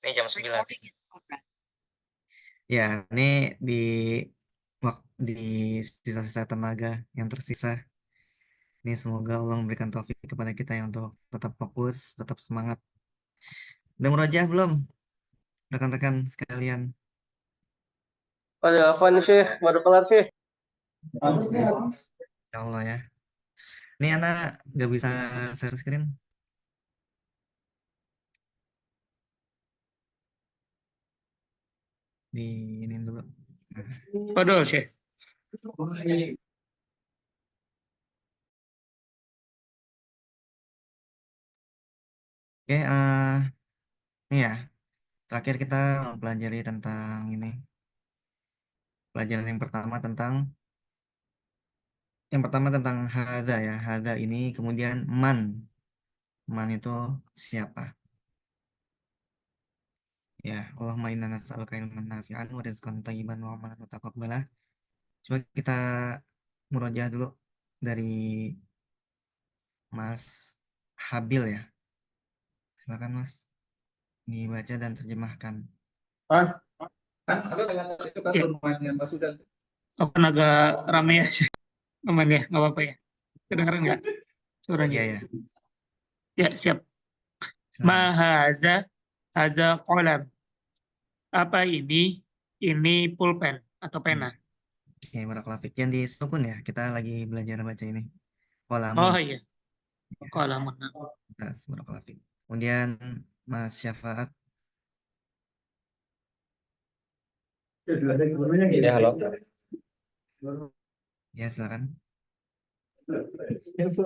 Ini jam 9. Ya, ini di waktu di sisa-sisa tenaga yang tersisa. Ini semoga Allah memberikan taufik kepada kita ya untuk tetap fokus, tetap semangat. Udah murojaah belum, rekan-rekan sekalian? Ada Afwan Syekh, baru kelar Syekh. Ya, ya Allah ya. Ini anak nggak bisa share screen. Di ini dulu. Nah, Waduh Syekh. oke, ini ya. Terakhir kita mempelajari tentang ini. Pelajaran yang pertama tentang hadza ya. Hadza ini kemudian man. Man itu siapa? Ya, Allahumma inna nas'aluka ilman nafi'an wa rizqan thayyiban wa amalan mutaqabbalah. Coba kita murojaah dulu dari Mas Habil ya. Silakan Mas, dibaca dan terjemahkan. Ah, ya. Apa agak rame ya Syekh? Aman ya, nggak apa-apa ya. Kedengeran nggak suaranya? Iya ya, Ya, siap. silakan. Mahaza, haza kolam. Apa ini? Ini pulpen atau Iya. pena. Oke, barakallahu Yang di sukun ya. Kita lagi belajar baca ini. Qalamun. Oh iya, Ya, kolamun. barakallahu Kemudian Mas Syafaat. Ya, halo. Ya, silakan.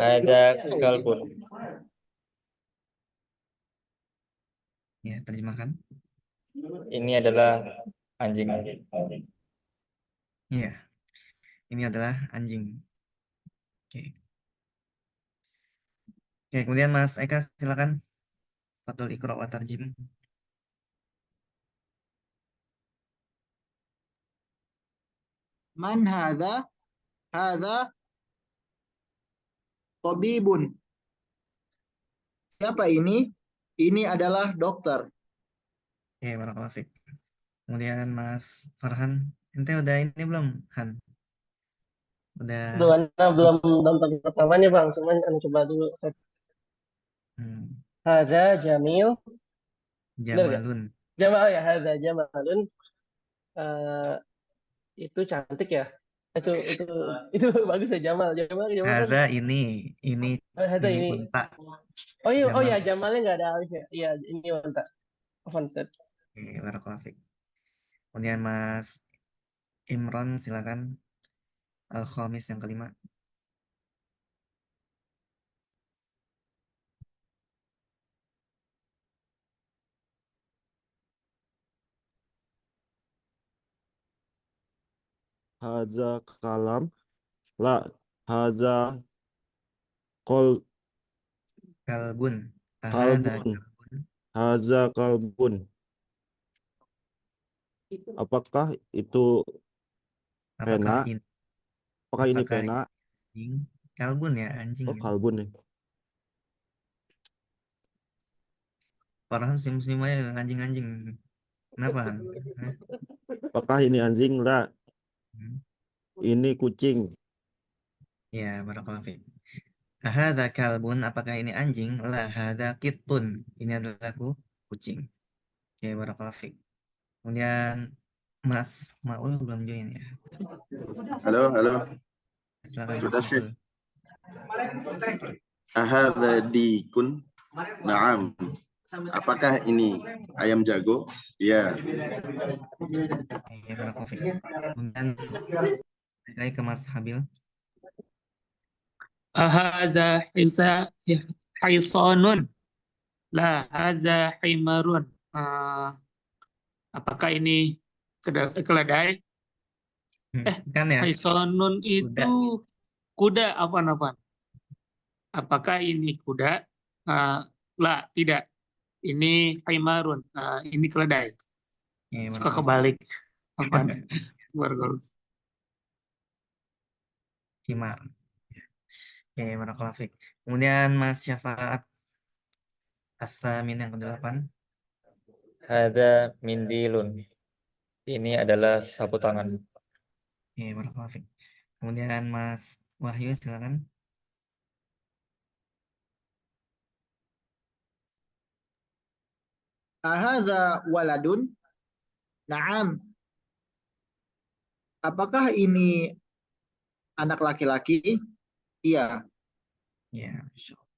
Ada kalbun. Ya, terjemahkan. Ini adalah anjing. Iya, ini adalah anjing. Oke. Oke, kemudian Mas Eka silakan. Fatul Iqra wa Tarjim. Man hadza? Hadza tabibun. Siapa ini? Ini adalah dokter. Oke, barakallahu fiik. Kemudian Mas Farhan, ente udah ini belum, Han? Belum, Udah Anda belum nonton pertamanya Bang, cuman Anda coba dulu. hmm, Hada Jamil, benar gak? Jamalun. Jamal ya, Hada Jamalun. Eh, itu cantik ya. Itu itu bagus ya Jamal. Jamal Jamal kan. Haza ini Hada ini ini. unta. Oh Jamal. ya Jamalnya nggak ada alif ya. Iya ini mantap. Avanzed. Oke, barakallahu fiik. Kemudian Mas Imron silakan. Al-Khamis yang kelima. Haza kalam la haza kol Kalbun. Ahada kalbun kalbun. haza kalbun. Apakah itu Apakah pena? ini Apakah ini apakah pena? anjing? Kalbun ya anjing Oh, ini. kalbun nih. Farhan senyum-senyum aja anjing-anjing. Kenapa Han? Hah? Apakah ini anjing? La, Hmm. ini kucing. Ya, barakallahu fiik. Ahada kalbun, apakah ini anjing? La hada kitun. Ini adalah kucing. Oke, barakallahu fiik. Kemudian Mas Maul belum join ya. Halo, halo. Silakan Mas Sudah, Syekh. Maul. Ahadha dikun? Naam. Apakah ini ayam jago? Ya. Oke, barakallahu fiik. Kemudian balik lagi ke Mas Habil. Haza hisa hisanun. La haza himarun. Apakah ini keledai? Kan ya, Hisonun kuda. itu kuda apa? Apakah ini kuda? Ah, lah, tidak. Ini himarun. Ini keledai. Oke, Suka barakallahu fiik. kebalik. Apaan? Baru. Himar. Oke, barakallahu fiik. Kemudian Mas Syafaat As-Samin yang ke-8. Ada mindilun. Ini adalah sapu tangan. Oke, barakallahu fiik. Kemudian Mas Wahyu silakan. Ahadza waladun? Naam. Apakah ini anak laki-laki? Iya. Ya, Masya Allah.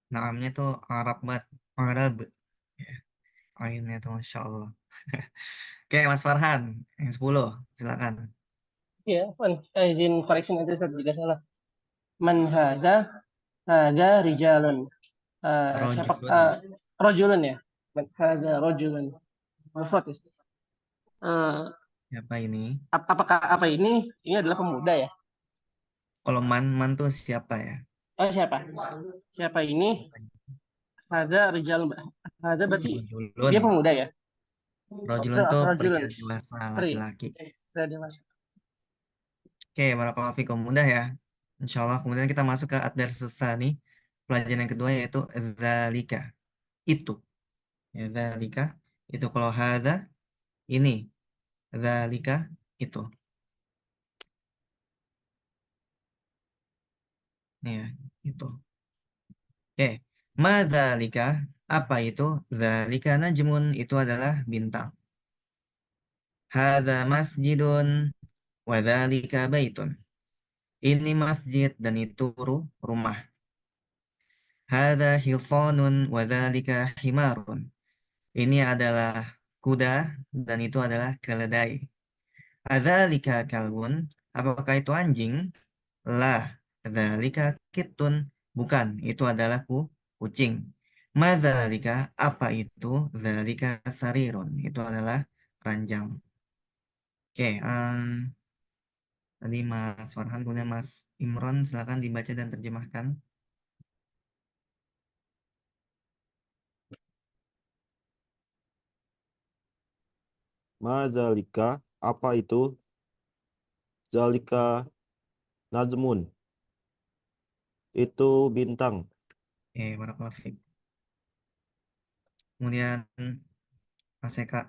Namanya tuh Arab banget. Arab. Ya, ainnya tuh Masya Allah. Oke, Mas Farhan. Yang 10. Silakan. Ya, izin koreksi nanti Ustaz jika salah. Man hada rijalun. Siapa Rojulun. rojulun ya? Man hada rojulun. Mufrad ya. Siapa ini? Apakah apa ini adalah pemuda ya? Kalau man tuh siapa ya? Siapa? Siapa ini? Hada rijalun. Hada berarti Rojulun. dia pemuda ya? Rojulun tuh pria Rojulun. dewasa Pri. laki-laki. Pria dewasa. Oke, barakallahu fikum. Mudah ya. Insya Allah. Kemudian kita masuk ke ad-darsus nih. Pelajaran yang kedua yaitu zalika. Itu. Ya, zalika. Itu kalau hadza ini. Zalika itu. Nih ya, itu. Oke. Madzalika. Apa itu? Zalika najmun. Itu adalah bintang. Hadza masjidun. Wadzalika baitun. Ini masjid dan itu rumah. Hadza hisanun wadzalika himarun. Ini adalah kuda dan itu adalah keledai. Adzalika kalbun. Apakah itu anjing? La. Dzalika kitun. Bukan, itu adalah kucing. Madzalika. Apa itu? Dzalika sarirun. Itu adalah ranjang. Oke, tadi Mas Farhan, kemudian Mas Imron, silakan dibaca dan terjemahkan. Mazalika, apa itu? Zalika najmun. Itu bintang. Oke, barakallahu fiik. Kemudian Mas Eka.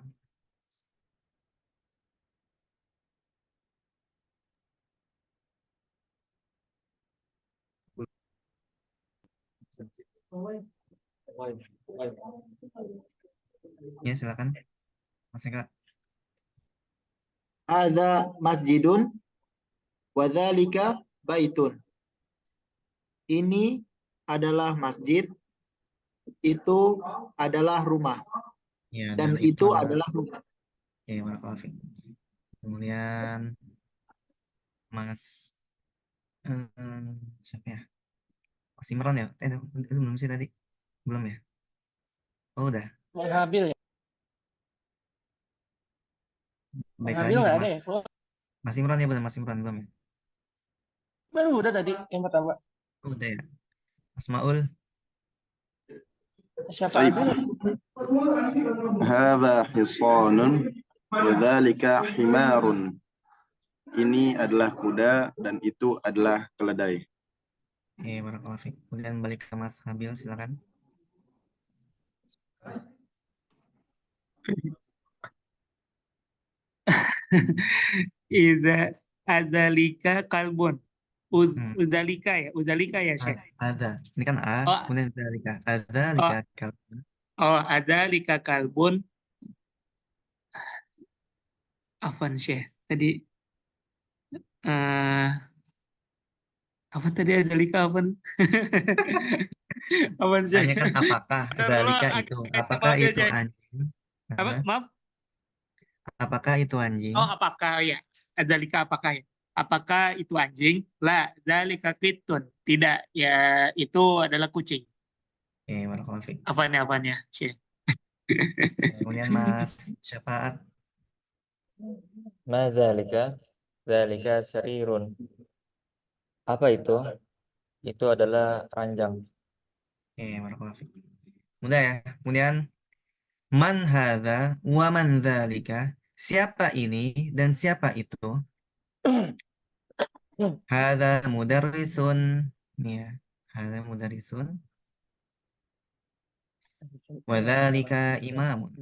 Ya, silakan. Mas Eka. Hadza masjidun wa dzalika baitun. Ini adalah masjid, itu adalah rumah, Ya, dan itu adalah rumah. Oke, barakallahu fiik. Kemudian Mas siapa ya? Mas Imron ya? Itu belum sih tadi? Belum ya? Oh, udah. Habil ya? Baik Habil lagi ke nggak ada Mas. ya? Oh, Mas Imron ya, benar Mas Imron belum ya? baru udah tadi yang pertama. Oh, udah ya. Mas Maul. Siapa طيب Habil? هذا حصان وذلك حمار. Ini adalah kuda dan itu adalah keledai. Oke, barakallahu fiik. Kemudian balik ke Mas Habil, silakan. Iza adalika kalbun. Hmm. Udalika ya, Syekh. Ada. Ini kan A, Oh, kemudian zalika. Ada oh, lika kalbun. oh, adalika kalbun. Afan, Syekh. Tadi, eh apa tadi adalika afan? Afan, Syekh. Tanya kan apakah zalika itu? Apakah Maaf ya, itu Syekh. anjing? Apa? Nah, Maaf. apakah itu anjing? Oh, apakah ya? Adalika apakah ya? Apakah itu anjing? La, dalika kitun. Tidak, ya itu adalah kucing. Oke, barakallahu fiik. Apanya, Syekh? Kemudian Mas Syafaat. Madzalika. Dzalika sarirun. Apa itu? Itu adalah ranjang. Oke, barakallahu fiik. Mudah ya. Kemudian man hadza wa man dzalika. Siapa ini dan siapa itu? Hadza mudarrisun. Nih ya. Hadza mudarrisun. Wadzalika imamun.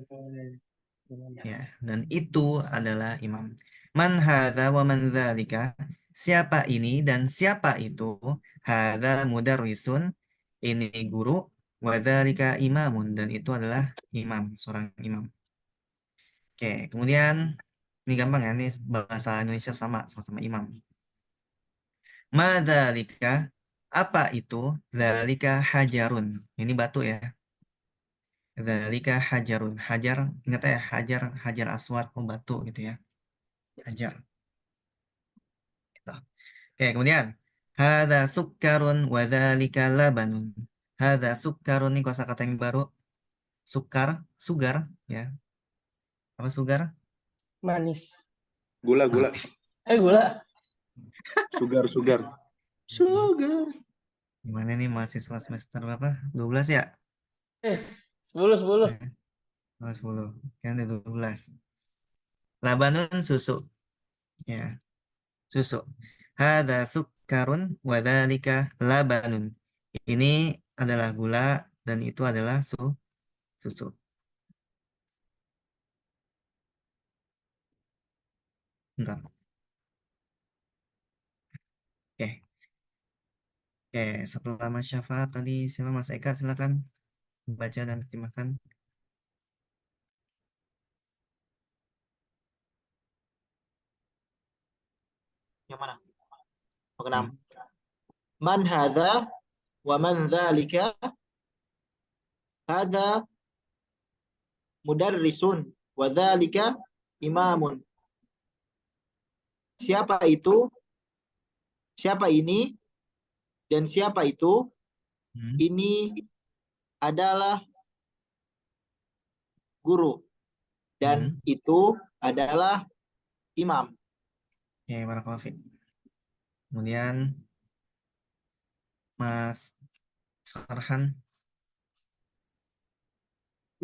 Ya, dan itu adalah imam. Man hadza wa man dzalika. Siapa ini dan siapa itu? Hadza mudarrisun. Ini guru. Wadzalika imamun, dan itu adalah imam, seorang imam. Oke, kemudian ini gampang ya, ini bahasa Indonesia sama-sama imam. Madzalika, apa itu? Dzalika hajarun. Ini batu ya. Dzalika hajarun. Hajar, ingat ya, hajar aswad, batu gitu ya. Hajar. Gitu. Oke, kemudian hadza sukkarun wa dzalika labanun. Hadza sukkarun, ini kosakata yang baru. Sukar, sugar ya. Apa sugar? Manis. Gula, gula. Gula. Sugar, sugar. Sugar. Gimana nih mahasiswa semester berapa? 12 ya? 10. Oh, 10. Kan ada 12. Labanun susu. Ya, susu. Hadza sukkarun wa dzalika labanun. Ini adalah gula dan itu adalah susu. Bentar. Oke. Oke, setelah Mas Syafa tadi siapa Mas Eka, silakan baca dan terjemahkan. Yang mana? Oh, keenam. Man hadza wa man dzalika. Hadza mudarrisun wa dzalika imamun. Siapa itu? Siapa ini? Dan siapa itu? Ini adalah guru. Dan itu adalah imam. Oke, barakallahu fiik. Kemudian Mas Farhan,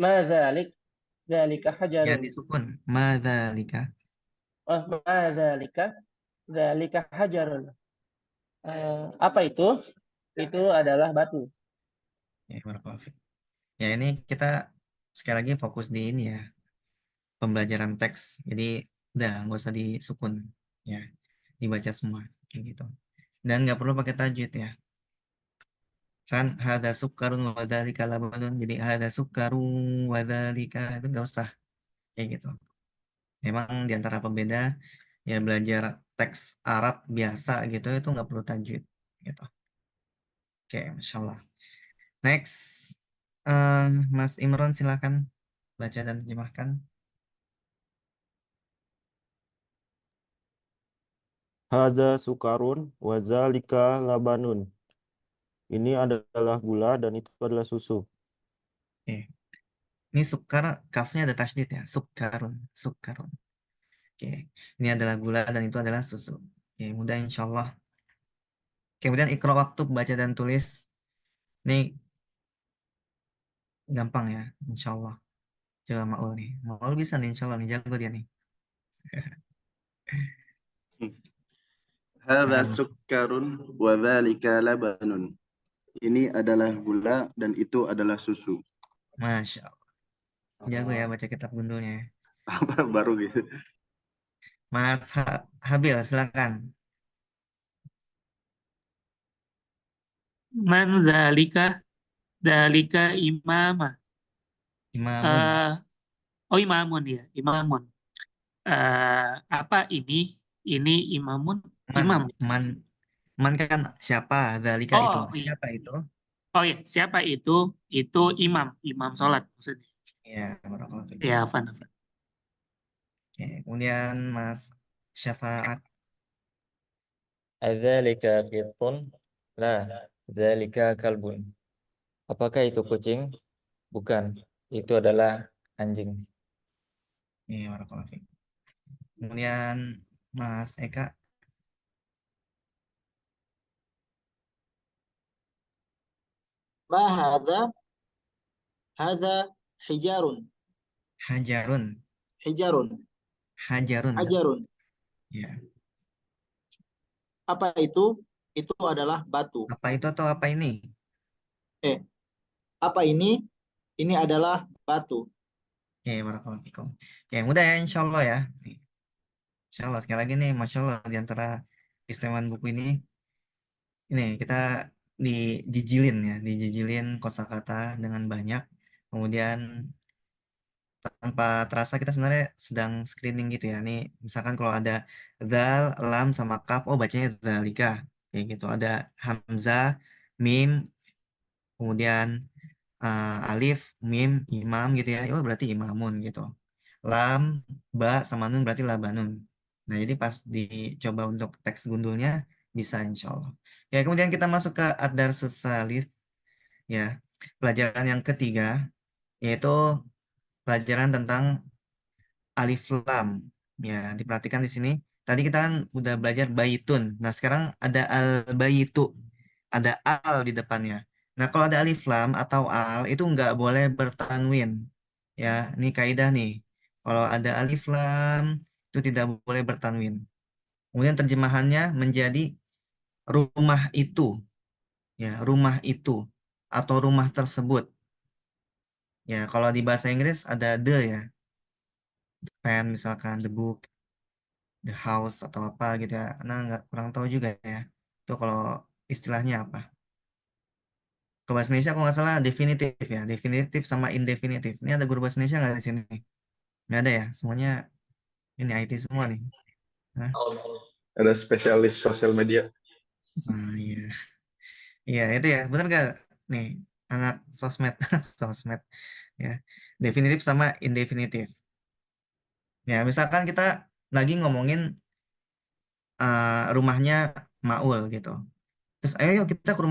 Ma dzalik. Dzalika hajarun. yang disukun. Madzalika. Oh, ma dzalika. Dzalika hajarun. Apa itu? Itu adalah batu. Ya, barakallahu fiik. Ya, ini kita sekali lagi fokus di ini ya, pembelajaran teks. Jadi udah nggak usah disukun ya, dibaca semua kayak gitu. Dan nggak perlu pakai tajwid ya. Kan hada sukkarun wa dzalika labanun. Jadi hada sukkarun wa dzalika itu nggak usah kayak gitu. Memang di antara pembeda ya belajar teks Arab biasa gitu itu nggak perlu tajwid gitu. Oke, Masya Allah. Next, Mas Imron silakan baca dan terjemahkan. Hadza sukarun wa dzalika labanun. Ini adalah gula dan itu adalah susu. Oke. Ini sukar, kafnya ada tasydid ya, sukkarun, sukkarun. Oke, ini adalah gula dan itu adalah susu. Oke, mudah insya Allah. Kemudian ikra waktu baca dan tulis. Ini gampang ya, insya Allah. Coba Maul nih. Maul bisa nih, insya Allah nih, jago dia nih. Hadza Silakan. sukkarun wa dzalika labanun. Ini adalah gula dan itu adalah susu. Masya Allah. Jago ya baca kitab gundulnya. Apa baru gitu? Mas Habil, silakan. Man zalika, dalika imama. Imamun. Oh imamun ya, imamun. Apa ini? Ini imamun, imam. Man kan siapa? Dzalika itu. Oh iya. Siapa itu? Oh iya, siapa itu? Itu imam, imam sholat maksudnya. Ya, barakallahu fiik. Ya, Afan. Oke, kemudian Mas Syafaat. Adzalika qitun? La, dzalika kalbun. Apakah itu kucing? Bukan, itu adalah anjing. Iya, barakallahu fiik. Kemudian Mas Eka. Ma hadza? Hadza hijarun. Hajarun. Hijarun. Hajarun. Hajarun. Ya. Apa itu? Itu adalah batu. Apa itu atau apa ini? Apa ini? Ini adalah batu. Oke, barakallahu fikum. Oke, mudah ya insya Allah ya. Nih, insya Allah sekali lagi nih, masya Allah di antara keistimewaan buku ini kita dijijilin kosakata dengan banyak. Kemudian tanpa terasa kita sebenarnya sedang screening gitu ya. Nih, misalkan kalau ada dal, lam sama kaf, oh bacanya dzalika. Kayak gitu. Ada hamzah, mim, kemudian alif, mim, imam gitu ya. Oh berarti imamun gitu. Lam, ba sama nun berarti labanun. Nah, jadi pas dicoba untuk teks gundulnya bisa insya Allah. Ya, kemudian kita masuk ke ad-darsus salis ya. Pelajaran yang ketiga yaitu pelajaran tentang alif lam. Ya, diperhatikan di sini. Tadi kita kan udah belajar baitun. Nah, sekarang ada al baitu. Ada al di depannya. Nah, kalau ada alif lam atau al itu nggak boleh bertanwin. Ya, ini kaidah nih. Kalau ada alif lam itu tidak boleh bertanwin. Kemudian terjemahannya menjadi rumah itu. Ya, rumah itu atau rumah tersebut. Ya, kalau di bahasa Inggris ada the ya. The pen misalkan, the book, the house atau apa gitu ya. Nah, nggak kurang tahu juga ya. Itu kalau istilahnya apa. Ke bahasa Indonesia kalau nggak salah definitif ya. Definitif sama indefinitif. Ini ada guru bahasa Indonesia nggak di sini? Nggak ada ya. Semuanya ini IT semua nih. Hah? Ada spesialis sosial media. Nah, iya. Iya, itu ya. Benar nggak? Nih, anak sosmed. Sosmed. Ya. Definitif sama indefinitif. Ya, misalkan kita lagi ngomongin rumahnya Maul gitu. Terus ayo yuk kita ke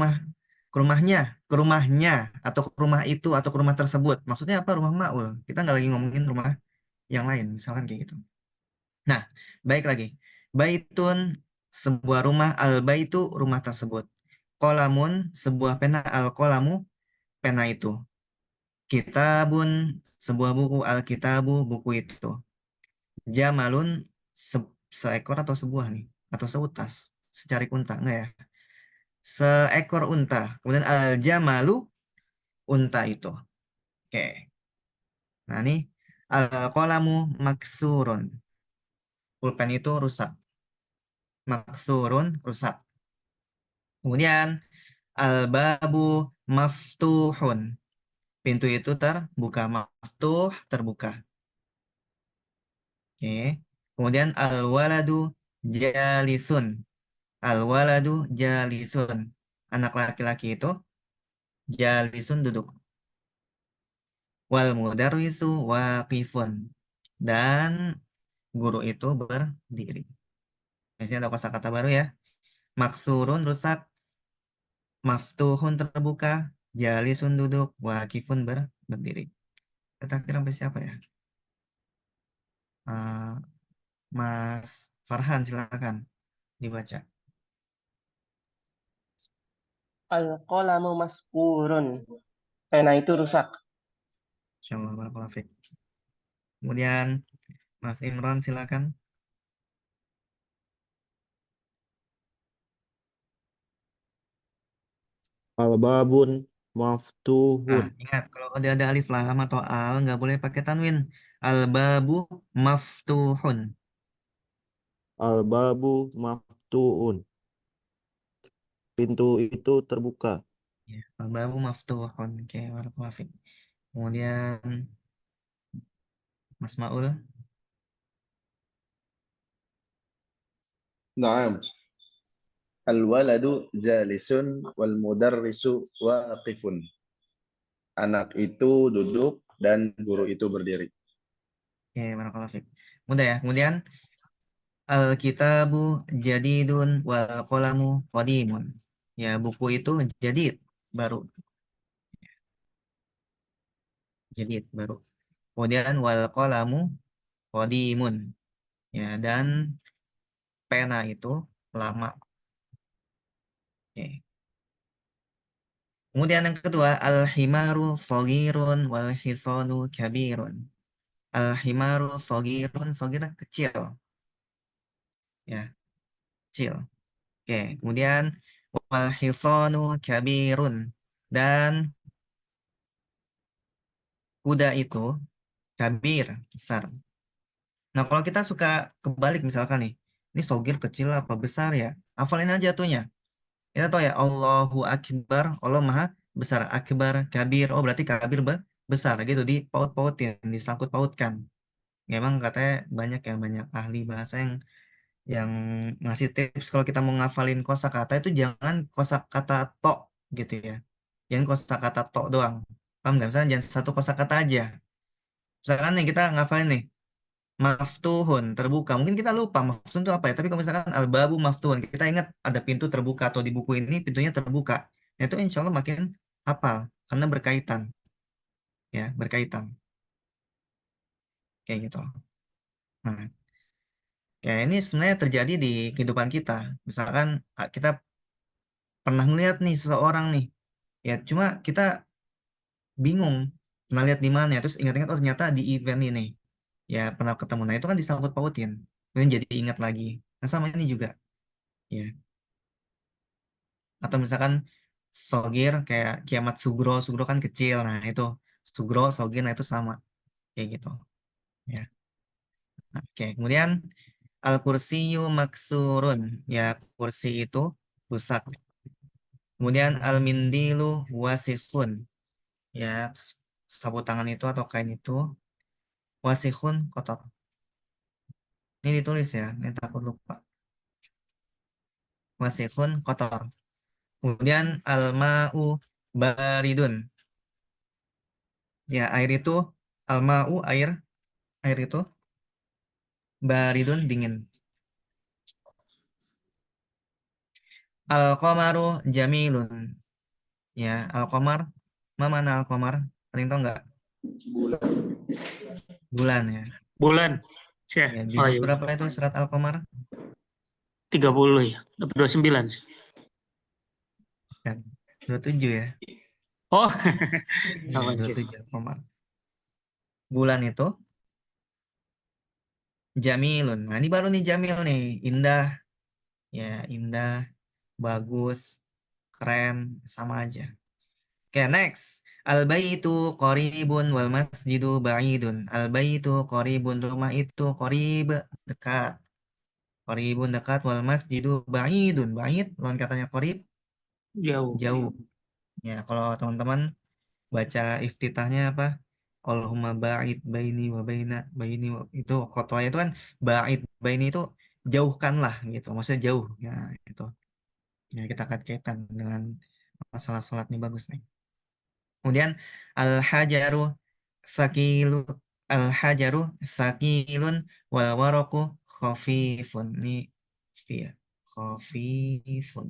rumahnya, ke rumahnya atau ke rumah itu atau ke rumah tersebut. Maksudnya apa rumah Maul? Kita nggak lagi ngomongin rumah yang lain, misalkan kayak gitu. Nah, baik lagi. Baitun sebuah rumah, al baitu rumah tersebut. Kolamun sebuah pena, al kolamu pena itu. Kitabun sebuah buku, al kitabu buku itu. Jamalun seekor atau sebuah nih atau seutas, secari unta enggak ya? Seekor unta. Kemudian al jamalu unta itu. Oke. Nah, ini al qalamu maksurun. Pulpen itu rusak. Maksurun rusak. Kemudian al babu maftuhun. Pintu itu terbuka. Maftuh terbuka. Oke. Kemudian al waladu jalisun. Al waladu jalisun. Anak laki-laki itu jalisun duduk. Wal mudarrisu waqifun. Dan guru itu berdiri. Di sini ada kosakata baru ya. Maksurun rusak, maftuhun terbuka, jalisun duduk, waqifun berdiri. Kita kira sampai siapa ya? Eh, Mas Farhan silakan dibaca. Al-qalamu maskurun. Pena itu rusak. Insyaallah barakallahu fiik. Kemudian Mas Imran silakan. Al-babun Nah, maftuhun. ingat kalau udah ada alif lam atau al nggak boleh pakai tanwin. Al-babu maftuhun. Al-babu maftuhun. Pintu itu terbuka. Ya, al-babu maftuhun. Oke, barakallahu fiik. Kemudian Mas Maul. Naam. Al-waladu jalisun wal mudarrisu waqifun. Anak itu duduk dan guru itu berdiri. Oke, barakallahu fiik. Mudah ya. Kemudian al-kitabu jadidun wal qalamu qadimun. Ya, buku itu jadid, baru. Jadid, baru. Kemudian wal qalamu qadimun. Ya, dan pena itu lama. Oke. Kemudian yang kedua, al-himaru sogirun wal hisanu kabirun. Al-himaru sogirun, sogir kecil. Ya, kecil. Oke, kemudian wal hisanu kabirun. Dan kuda itu kabir, besar. Nah, kalau kita suka kebalik misalkan nih, ini sogir kecil apa besar ya? Hafalin aja tuhnya. Kita tahu ya, Allahu Akbar, Allah Maha Besar. Akbar, kabir, oh berarti kabir besar gitu, di paut-pautin, disangkut pautkan. Memang katanya banyak ahli bahasa yang ngasih tips kalau kita mau ngafalin kosakata itu jangan kosakata tok gitu ya. Jangan kosakata tok doang. Paham nggak? Misalnya jangan satu kosakata aja. Misalkan nih kita ngafalin nih, maftuhun, terbuka. Mungkin kita lupa maftuhun itu apa ya. Tapi kalau misalkan al-babu maftuhun, kita ingat ada pintu terbuka atau di buku ini pintunya terbuka. Nah, itu insya Allah makin hafal karena berkaitan. Ya, berkaitan. Kayak gitu. Nah, ya ini sebenarnya terjadi di kehidupan kita. Misalkan kita pernah ngeliat nih seseorang nih. Ya, cuma kita bingung pernah lihat di mana ya. Terus ingat-ingat oh ternyata di event ini. Ya, pernah ketemu. Nah, itu kan disangkut pautin. Kemudian jadi ingat lagi. Nah, sama ini juga. Ya. Atau misalkan sogir kayak kiamat sugro, sugro kan kecil. Nah, itu sugro, sogir, nah itu sama. Kayak gitu. Ya. Nah, oke, kemudian al-kursiyu maksurun. Ya, kursi itu rusak. Kemudian al-mindilu wasikhun. Ya, sapu tangan itu atau kain itu wasikhun kotor. Ini ditulis ya, ini takut lupa. Wasikhun kotor. Kemudian al-ma'u baridun. Ya, air itu al-ma'u air itu baridun dingin. Al-qamaru jamilun. Ya, al-qamar. Mana al-qamar? Paling tau nggak? Bulan ya. Bulan. Syekh. Ya, di Oh juz iya, berapa itu surat al-qamar? 30 ya. 29 sih. Kan 27 ya. Oh, Ya, apa sih? 27 al-qamar. Bulan itu jamilun. Nah, ini baru nih jamil nih, indah. Ya, indah, bagus, keren, sama aja. Oke, next. Al-baitu qaribun wal masjidu ba'idun. Al-baitu qaribun, rumah itu qarib, dekat. Qaribun dekat wal masjidu ba'idun. Ba'id, lawan katanya qarib, Jauh. jauh. Ya, kalau teman-teman baca iftitahnya apa? Allahumma ba'id baini wa baini itu khotwanya itu kan ba'id baini itu jauhkanlah gitu. Maksudnya jauh. Ya, itu. Ya, kita kaitkan dengan masalah sholatnya bagus nih. Kemudian al-hajaru sakilu al-hajaru sakilun wal waraku khafifun. Ini ya, khafifun.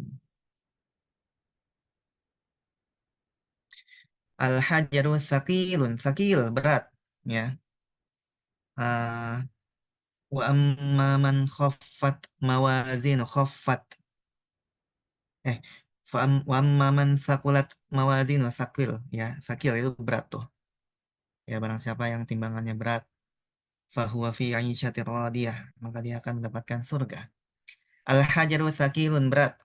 Al-hajaru sakilun, sakil berat ya. Ah, wa amma man khaffat mawazinu khaffat. Wa amma man sakulat mawazinu sakil ya, sakil itu berat tuh. Ya, barang siapa yang timbangannya berat fahuwa fi 'isyatir radiyah, maka dia akan mendapatkan surga. Al-hajaru sakilun berat.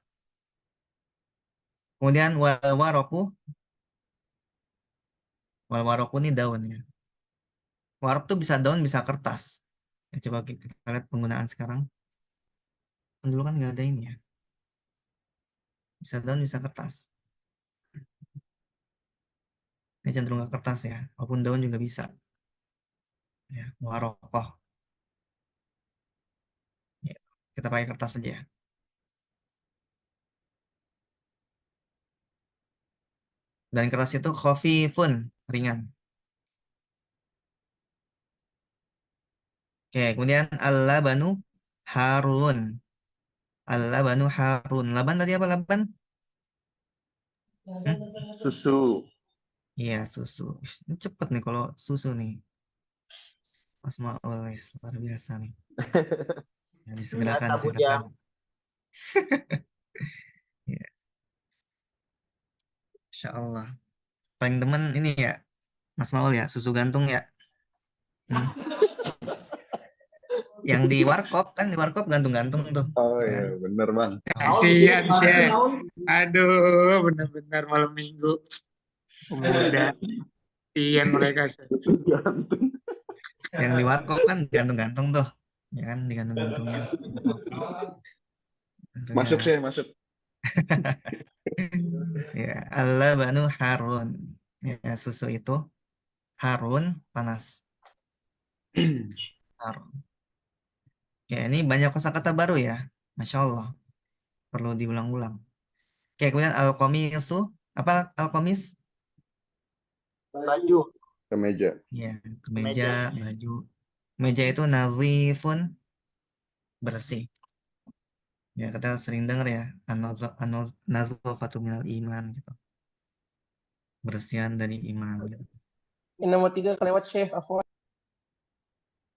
Kemudian wal waroku ini daunnya. Warok tuh bisa daun, bisa kertas. Ya, coba kita lihat penggunaan sekarang. Dulu kan nggak ada ini ya. Bisa daun, bisa kertas. Ini cenderung ke kertas ya. Walaupun daun juga bisa. Ya, warokoh. Ya, kita pakai kertas saja ya. Dan kertas itu khafifun, ringan. Oke, kemudian al-labanu harun. Al-labanu harun. Laban tadi apa laban? Susu. Iya, susu. Ini cepet nih kalau susu nih. Mas Maul, luar biasa nih. Ya, disegerakan, Biasa, disegerakan. Bujang. Ya, Insya Allah. Paling demen ini ya, Mas Maul ya, susu gantung ya. Hmm. Yang di warkop kan, di warkop gantung-gantung tuh. Oh Ya iya, kan? bener bang. Kasihan, Syekh. Aduh, benar-benar malam minggu. Pemuda. Kasihan mereka. Susu jantung. Yang di warkop kan gantung-gantung tuh, ya kan, digantung-gantungin kopi. Masuk Harga saya masuk. ya Allah banu harun. Ya, susu itu harun panas. Harun. Ya, ini banyak kosakata baru ya. Masya Allah. Perlu diulang-ulang. Kayak kemudian al-komisu. Apa al-komis? Baju. Kemeja. Ya, kemeja, Kemeja. baju. Meja itu nazifun, bersih. Ya, kita sering dengar ya. Nazafatu minal iman gitu. Bersihan dari iman gitu. Ini nomor 3 kelewat Chef Afwan.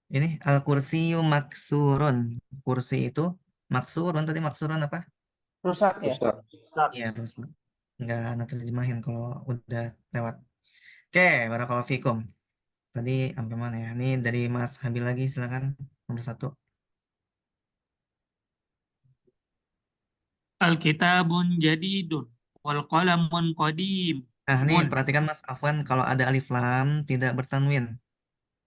Ini al-kursiyu maksurun. Kursi itu maksurun, tadi maksurun apa? Rusak ya. Rusak. Iya, rusak. Nggak anak terjemahin kalau udah lewat. Oke, barakallahu fikum. Tadi sampai mana ya? Ini dari Mas Habil lagi, silakan. Nomor 1. Alkitabun jadidun wal qalamun qadim. Nah, ini Mun. perhatikan Mas Afwan, kalau ada alif lam tidak bertanwin.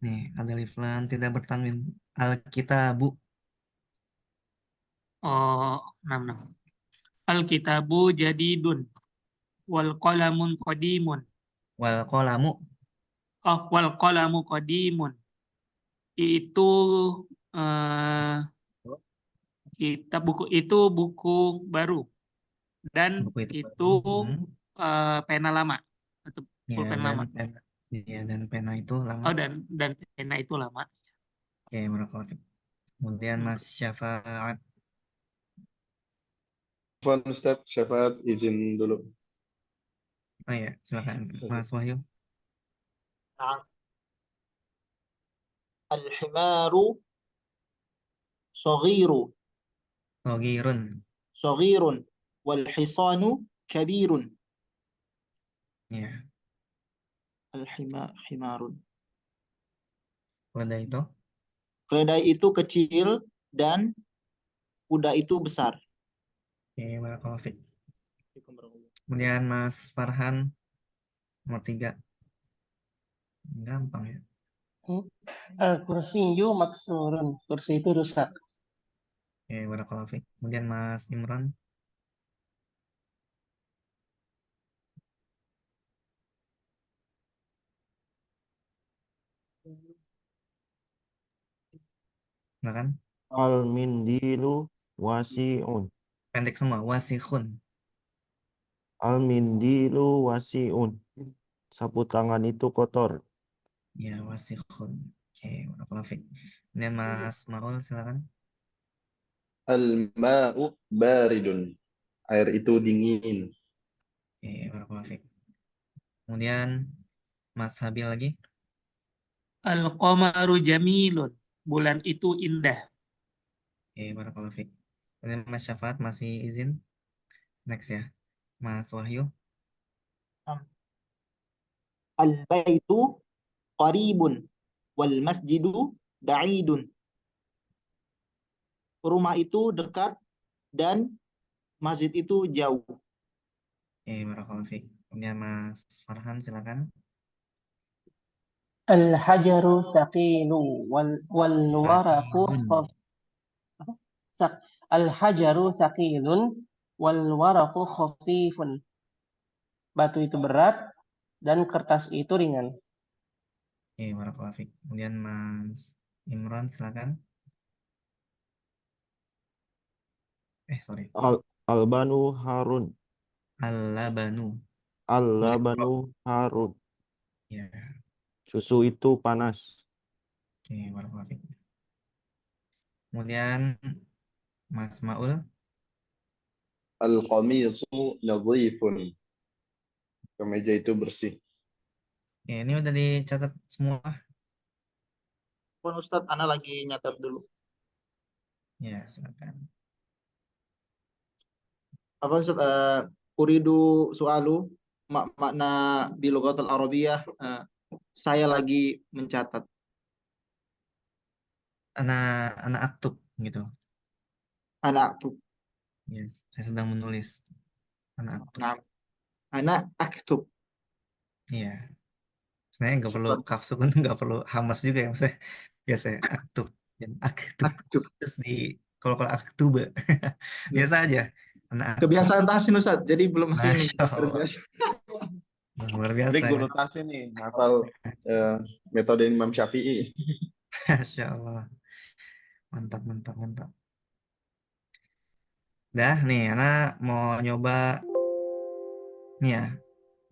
Nih, ada alif lam tidak bertanwin. Al-kitabu. Oh, 6. Alkitabu jadidun wal qalamun qadimun. Wal qalamu. Oh, wal qalamu qadimun. Itu eh kita buku itu buku baru dan Buku itu. itu pena lama atau Ya, pulpen dan lama. pena. Ya, dan pena itu lama. Oh, dan pena itu lama. Oke, barakallahu fikum. Kemudian Mas Syafaat. Afwan Ustaz, syafaat izin dulu. Oh ya, silakan Mas Wahyu. Nah. Al-himaru saghiru. Sogirun. Saghirun. Wal hisanu kabirun. Ya, Himarun. keledai itu. Keledai itu kecil dan kuda itu besar. Oke, barakallahu fikum. Kemudian Mas Farhan. Nomor 3. Gampang ya. Al-kursiyu maksurun. Kursi itu rusak. Oke, barakallahu fikum. Kemudian Mas Imran. Silakan. Al-mindilu wasi'un. Pendek semua. Wasikhun. Al-mindilu wasi'un. Sapu tangan itu kotor. Ya, wasikhun. Oke, barakallahu fikum. Kemudian Mas Maul, silakan. Al-ma'u baridun. Air itu dingin. Oke, barakallahu fikum. Kemudian Mas Habil lagi. Al-qamaru jamilun. Bulan itu indah. Oke, barakallahu fikum. Kemudian Mas Syafaat masih izin. Next ya. Mas Wahyu. Al-baitu qaribun. Wal masjidu ba'idun. Rumah itu dekat dan masjid itu jauh. Oke, barakallahu fikum. Kemudian Mas Farhan, silakan. Al-hajaru thaqilu wal waraqu Thaqilun. Al-hajaru thaqilun wal waraqu khafifun. Batu itu berat dan kertas itu ringan. Oke, barakallahu fikum. Kemudian Mas Imran, silakan. Sorry. Al-banu harun. Al-labanu. Al-labanu harun. Ya. Susu itu panas. Oke, barakallahu fikum. Kemudian Mas Maul. Al-qamisu nadhifun. Kemeja itu bersih. Oke, ini udah dicatat semua. Pun Ustadz, Ana lagi nyatat dulu. Ya, silakan. Apa Ustadz? Uridu soalu makna bilughatil arabiyah. Saya lagi mencatat. Anak aktub gitu. Anak aktub. Yes, saya sedang menulis. Anak aktub. Nah, anak aktub. Iya. Sebenarnya nggak perlu kaf sukun, nggak perlu hamas juga ya, maksudnya biasa ya, aktub dan aktub. Aktub. Terus kalau aktube biasa aja, karena aktub. Kebiasaan tahsin Ustaz, jadi belum masih Masya Allah, terbiasa. luar Ini biasa ya. guru tahsin nih, hafal metode Imam Syafi'i. Masya Allah, mantap mantap mantap. Dah nih, anak mau nyoba nih ya,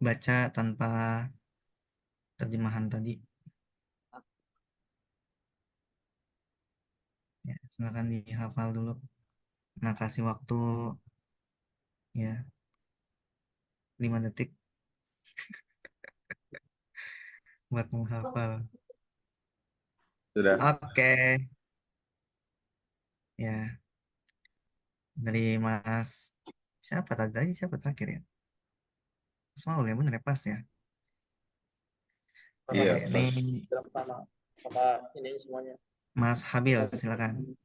baca tanpa terjemahan tadi. Ya, silakan dihafal dulu. Nah, kasih waktu ya 5 detik buat menghafal. Sudah. Oke. Ya, dari Mas siapa tadi? Siapa terakhir ya? Mas Maul ya, bener ya, pas ya. Iya, Oke, pas. ini Sama ini semuanya. Mas Habil, silakan.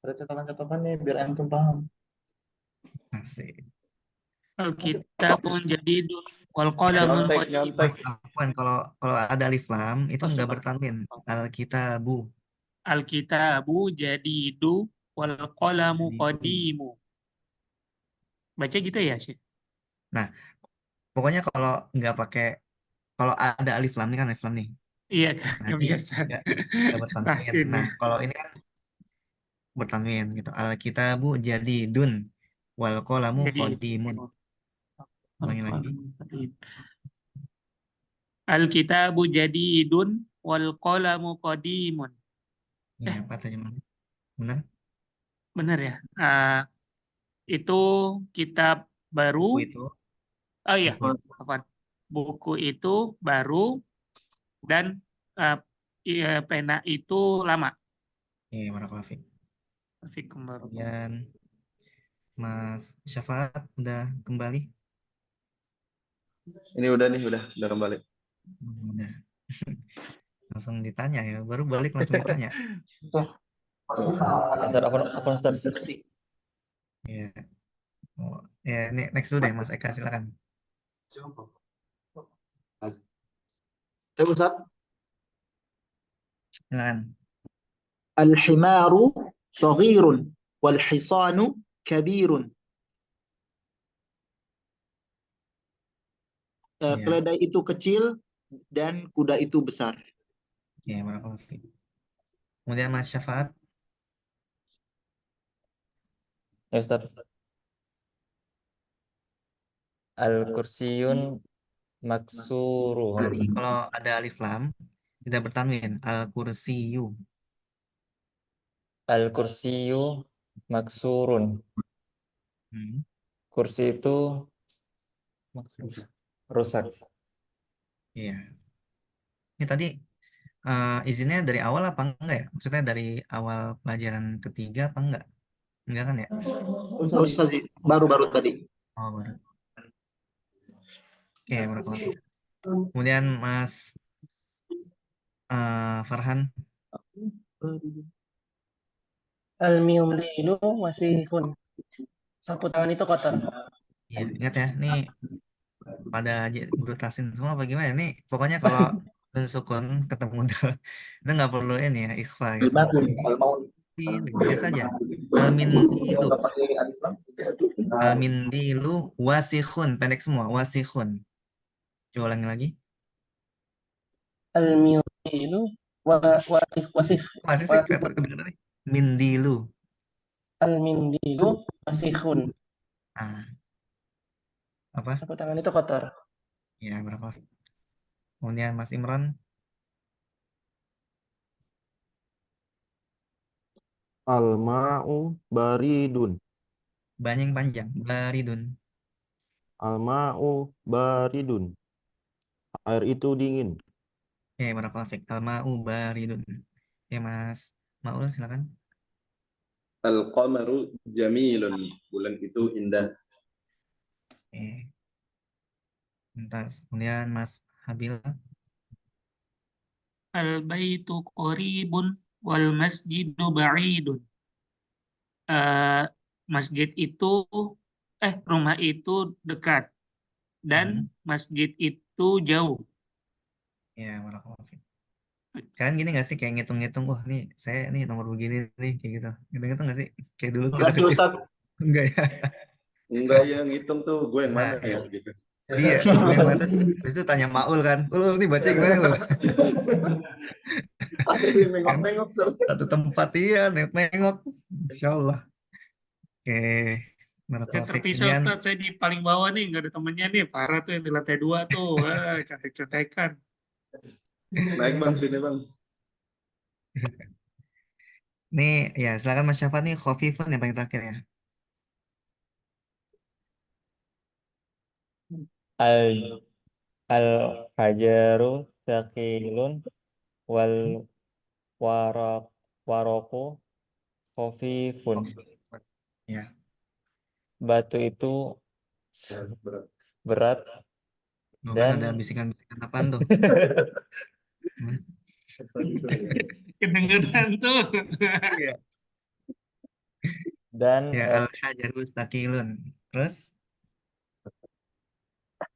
Ada catatan-catatannya biar antum paham. Masih. Alkitabun jadidun wal qalamun Nyontek, qadim. nyontek. Mas Afwan, kalau ada alif lam itu nggak bertanwin. Alkitabu. Alkitabu jadidu wal qalamu Jadi, qadimu. Baca gitu ya, Syekh? nah, pokoknya kalau nggak pakai, kalau ada alif lam nih kan alif lam nih. Iya, Nanti kebiasaan. nggak bertanwin. Tahsin Nah, nih. kalau ini kan bertanwin gitu. Alkitabu jadidun wal qalamu Jadi qadimun. Ulangi lagi. Alkitabu jadidun wal qalamu qadimun. Ini apa terjemahannya? Benar? Benar ya? Itu kitab baru. Buku itu. Oh iya, Buku itu. apaan? Buku itu baru dan pena itu lama. Iya, barakallahu fiik. Fikum baru. Kemudian Mas Syafaat udah kembali? Ini udah nih, udah kembali. Udah. Langsung ditanya ya, baru balik langsung ditanya. Ustaz, apa Ustaz? Iya. Oh, ya, ini next dulu deh, Mas Eka, silakan. Ustaz, Silakan. al-himaru saghirun wal hisanu kabirun. Iya. Keledai itu kecil dan kuda itu besar. Iya, barakallahu fiik. Kemudian Mas Syafaat. Ya Ustaz. Al-kursiyun maksuruh. Nah, nih, kalau ada alif lam tidak bertanwin. Al-kursiyu. Al-kursiyu maksurun. Kursi itu rusak. Iya. Ini tadi izinnya dari awal apa enggak ya? Maksudnya dari awal pelajaran ketiga apa enggak? Enggak kan ya? Ustaz, baru-baru tadi. Oh, baru. Oke, barakallahu fiik. Kemudian Mas Farhan. Al-miyumlilu wasihun. Sapu tangan itu kotor. Iya, ingat ya, nih pada guru tasin semua apa gimana nih? Pokoknya kalau nun sukun ketemu dal, itu nggak perlu ini ya, ikhfa gitu. Biasa aja. Al-mindilu. Al-mindilu wasihun, pendek semua, wasihun. Coba ulangi lagi. Al-miyumlilu wasih. Masih sih kedengeran nih. Mindilu. Al-mindilu wasihun. Apa? Sapu tangan itu kotor. Ya, berapa? Kemudian Mas Imran. Al-ma'u baridun. Banyak panjang. Baridun. Al-ma'u baridun. Air itu dingin. Berapa? Al-ma'u baridun. Ya, Mas Maul, silakan. Al-qamaru jamilun. Bulan itu indah. Bentar. Kemudian Mas Habil. Al-baitu qaribun wal masjidu ba'idun. Masjid itu rumah itu dekat dan masjid itu jauh. Ya, barakallahu fiik. Kalian gini gak sih kayak ngitung-ngitung, wah nih saya nih nomor begini nih kayak gitu. Ngitung-ngitung gak sih? Kayak dulu kita Enggak sih kecil. Ustaz. Enggak ya? Enggak yang ngitung tuh gue yang Nah, mana ya. ya gitu. Iya, gue yang batas. Habis itu tanya Maul kan, nih baca gimana lu? Ada yang Kan nengok-nengok soalnya. satu tempat iya, nengok. Insya Allah. Oke, Saya barakallahu fiik. terpisah Kemudian, Ustadz, saya di paling bawah nih, nggak ada temennya nih. Parah tuh yang di lantai 2 tuh, contek-contekan. Naik bang sini bang. nih ya silakan Mas Syafa nih, khofifun yang paling terakhir ya. Al al hajaru thaqilun wal waraq waraqu khafifun. Khofifun. Ya, Batu itu berat lo kan ada dan bisikan-bisikan apaan tuh? Hmm? Kedengeran tuh. Iya. dan Ya, al-hajaru tsaqilun. Terus,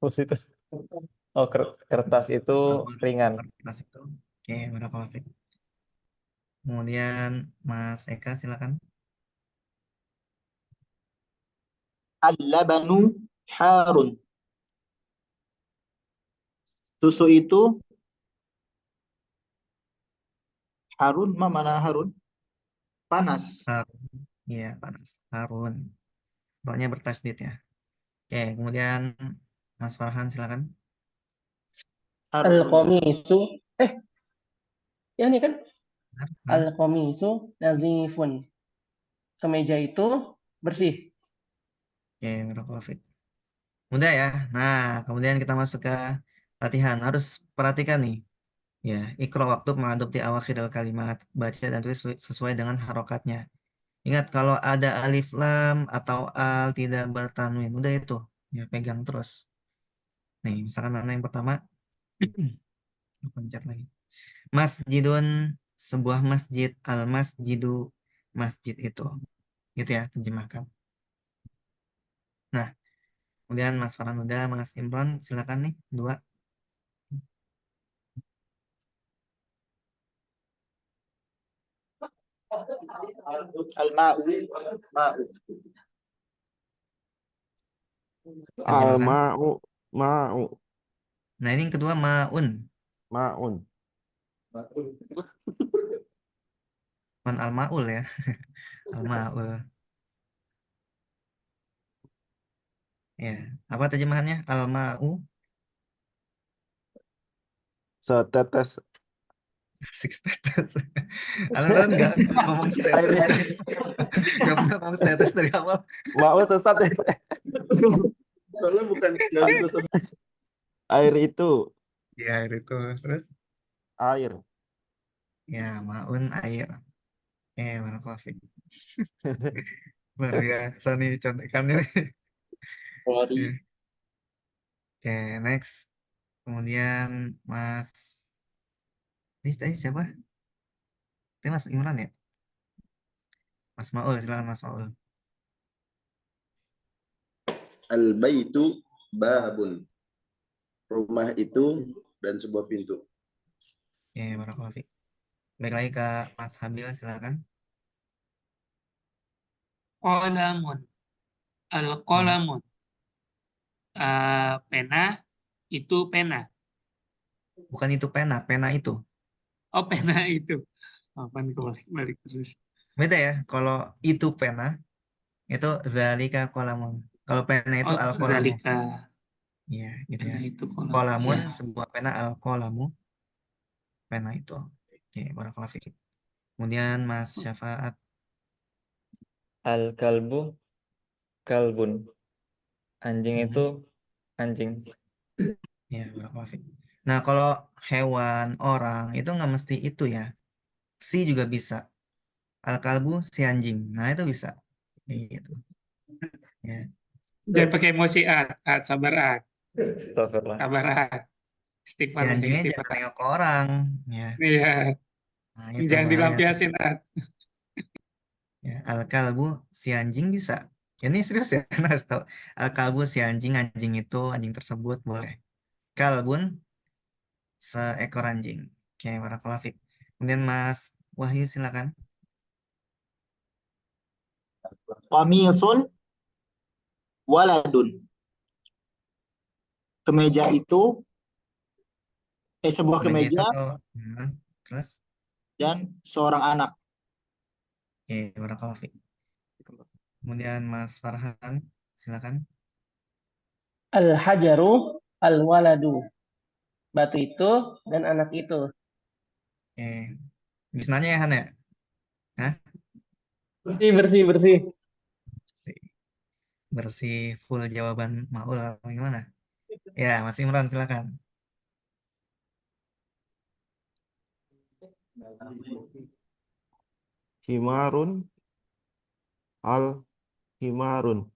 terus itu kertas itu ringan. kertas itu. Oke, barakallahu fiik. Kemudian Mas Eka silakan. Al-labanu harun. Susu itu harun, mana harun? Panas. Harun. Iya, panas. Harun. Pokoknya bertasdid ya. Oke, kemudian Mas Farhan silakan. Harun. Al-qamisu. Ya nih kan. Hah? Al-qamisu nazifun. Kemeja itu bersih. Oke, barakallahu fiik. Mudah ya. Nah, kemudian kita masuk ke latihan. Harus perhatikan nih. Ya, ikro waktu mengadop di awakhir kalimat. Baca dan tulis sesuai dengan harokatnya. Ingat kalau ada alif lam atau al tidak bertanwin. Udah itu. Ya, pegang terus. Nih, misalkan mana yang pertama. Pencet lagi. Masjidun, sebuah masjid. Al masjidu, masjid itu. Gitu ya, terjemahkan. Nah, kemudian Mas Farhan udah, Mas Imron silakan nih, dua. Al-ma'u. Ma'u. Terjemahkan. Al-ma'u ma'u Nah, ini yang kedua maun. ma'un. Bukan al-maul ya. Al-maul. Ya, apa terjemahannya? Al-ma'u. Setetes Asik status. Alan nggak ngomong status. airnya. Nggak pernah ngomong status dari awal. Ma'u sesat ya. Soalnya bukan nggak bisa sebut. Air itu Ya, itu. Terus, air. ya, maun air. Barakallahu fiik. Luar biasa nih contekannya. Sorry. Ya. Oke, next. Kemudian Mas, ini tadi siapa? Ini Mas Imran ya? Mas Maul, silakan Mas Maul. Al-baitu babun. Rumah itu dan sebuah pintu. Barakallahu fiik. Baik lagi ke Mas Habil, silakan. Qalamun. Al-qalamun. Pena, itu pena. Bukan itu pena, pena itu. Oh, pena itu. Apaan kebalik-balik terus. Beda ya, kalau itu pena, itu zalika kolamun. Kalau pena itu Oh, al-kolamu. zalika. Iya, gitu ya. Pena itu kolam. Kolamun, Ya. sebuah pena al-kolamu. Pena itu. Oke, barakallahu fiik. Kemudian Mas Syafaat. Al-kalbu kalbun. Anjing itu anjing. Ya, barakallahu fiik. Nah, kalau hewan, orang, itu nggak mesti itu ya. Si juga bisa. Al-kalbu, si anjing. Nah, itu bisa. Kayak gitu. Ya. Jangan pakai emosi, sabar, Astagfirullah. sabar, Si istighfar, anjingnya jangan istighfar. nengok ke orang. Ya. Iya, Nah, itu jangan bahaya tuh. dilampiasin, Ya, al-kalbu, si anjing bisa. Ya, ini serius ya. Nah, tahu. Al-kalbu, si anjing, anjing itu, anjing tersebut boleh. Kalbun, seekor anjing. Oke, barakallahu fiik. Kemudian Mas Wahyu silakan. Qamisun waladun. Kemeja itu sebuah Kemeja itu kemeja atau terus? dan seorang anak. Oke, barakallahu fiik. Kemudian Mas Farhan silakan. Al-hajaru al-waladu. Batu itu dan anak itu. Oke. Bisa nanya ya Han ya? Hah? Bersih, bersih, bersih. Bersih. Bersih full jawaban Maul atau gimana? Ya, Mas Imran silakan. Himarun al-himarun.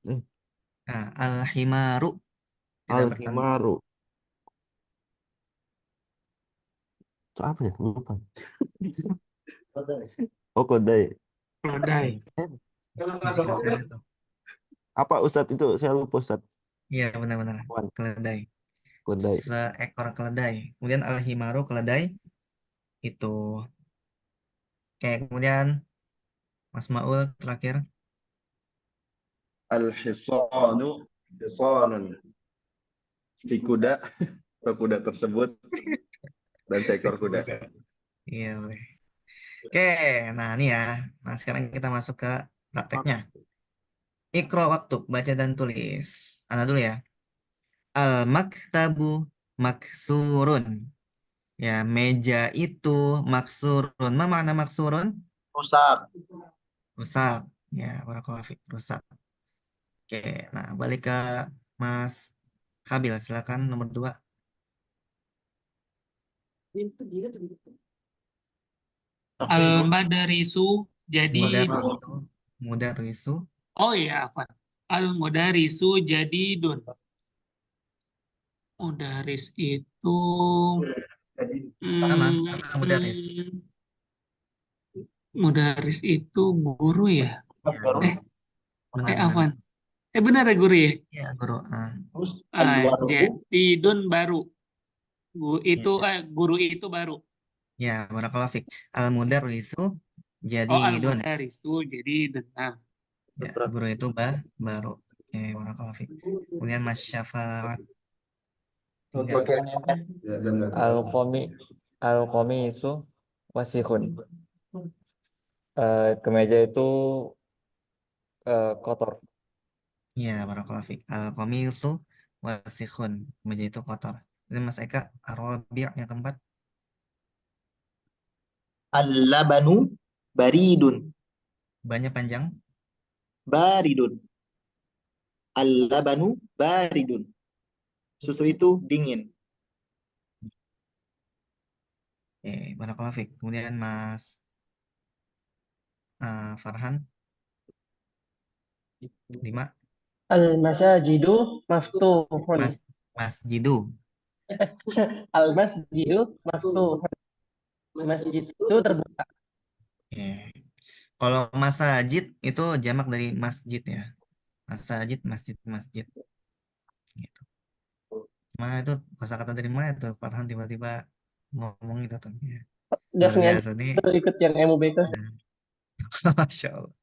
Nah, al-himaru tidak bertanda. Al-himaru. Itu apa ya? Lupa. Oh, kodai. Keledai. Bisikan saya itu. Apa Ustadz itu? Saya lupa Ustadz. Iya, benar-benar. Wan, Keledai. kodai. Seekor keledai. Kemudian al-himaru keledai itu. Oke, kemudian Mas Maul terakhir. Al-hisanu hisanun. Si kuda atau kuda tersebut dan seekor kuda. Iya, boleh. Oke, nah ini ya. Nah, sekarang kita masuk ke prakteknya. Ikro waktu baca dan tulis. Ana dulu ya. Al-maktabu maksurun. Ya, meja itu maksurun. Ma makna maksurun? Rusak. Rusak. Ya, barakallahu fiik, rusak. Oke, nah balik ke Mas Habil, silakan nomor 2. Al-madarisu jadi Mudarisu. Mudarisu. oh iya apa? Al-mudarisu jadi dun. Mudaris itu Sama, hmm, sama mudaris. mudaris itu guru ya? Ya, benar. Benar, benar. Afwan. Benar ya guru ya? Ya, guru. Terus al-waru Jadi dun baru. Itu Ya, guru itu baru. ya, barakallahu fiik. Al-mudarisu jadi Oh dun. al-mudarisu jadi denam. Ya, guru itu baru. Oke, barakallahu fiik. Kemudian Mas Syafaat. Al-qomi al-qomisu wasihun. Kemeja itu kotor. Ya, barakallahu fiik. Al-qamisu wasikhun. Meja itu kotor. Ini Mas Eka, Ar-Rabi' yang keempat. al-labanu baridun. Banyak panjang. Baridun. Al-labanu baridun. Susu itu dingin. Barakallahu fiik. Kemudian Mas Farhan. 5. Al-masajidu maftuhun. Mas Jidu. Al-masjidu maftuhun. Masjid itu terbuka. Kalau masajid itu jamak dari masjid ya. Masajid, masjid. Gitu. Mana itu kosakata dari mana itu Farhan tiba-tiba ngomong gitu tuh. Ya. Gak Luar sengaja biasa nih. ikut yang MUBK. Masya Allah.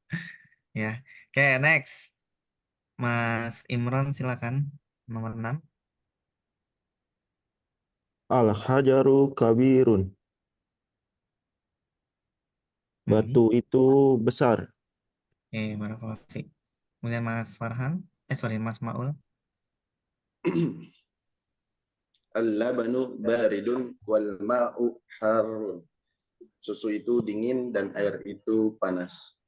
Ya. Oke, next. Mas Imran silakan. Nomor 6. Al-hajaru kabirun. Batu itu besar. Barakallahu fiik. Kemudian Mas Farhan. Mas Maul. Al-labanu baridun wal ma'u harun. Susu itu dingin dan air itu panas.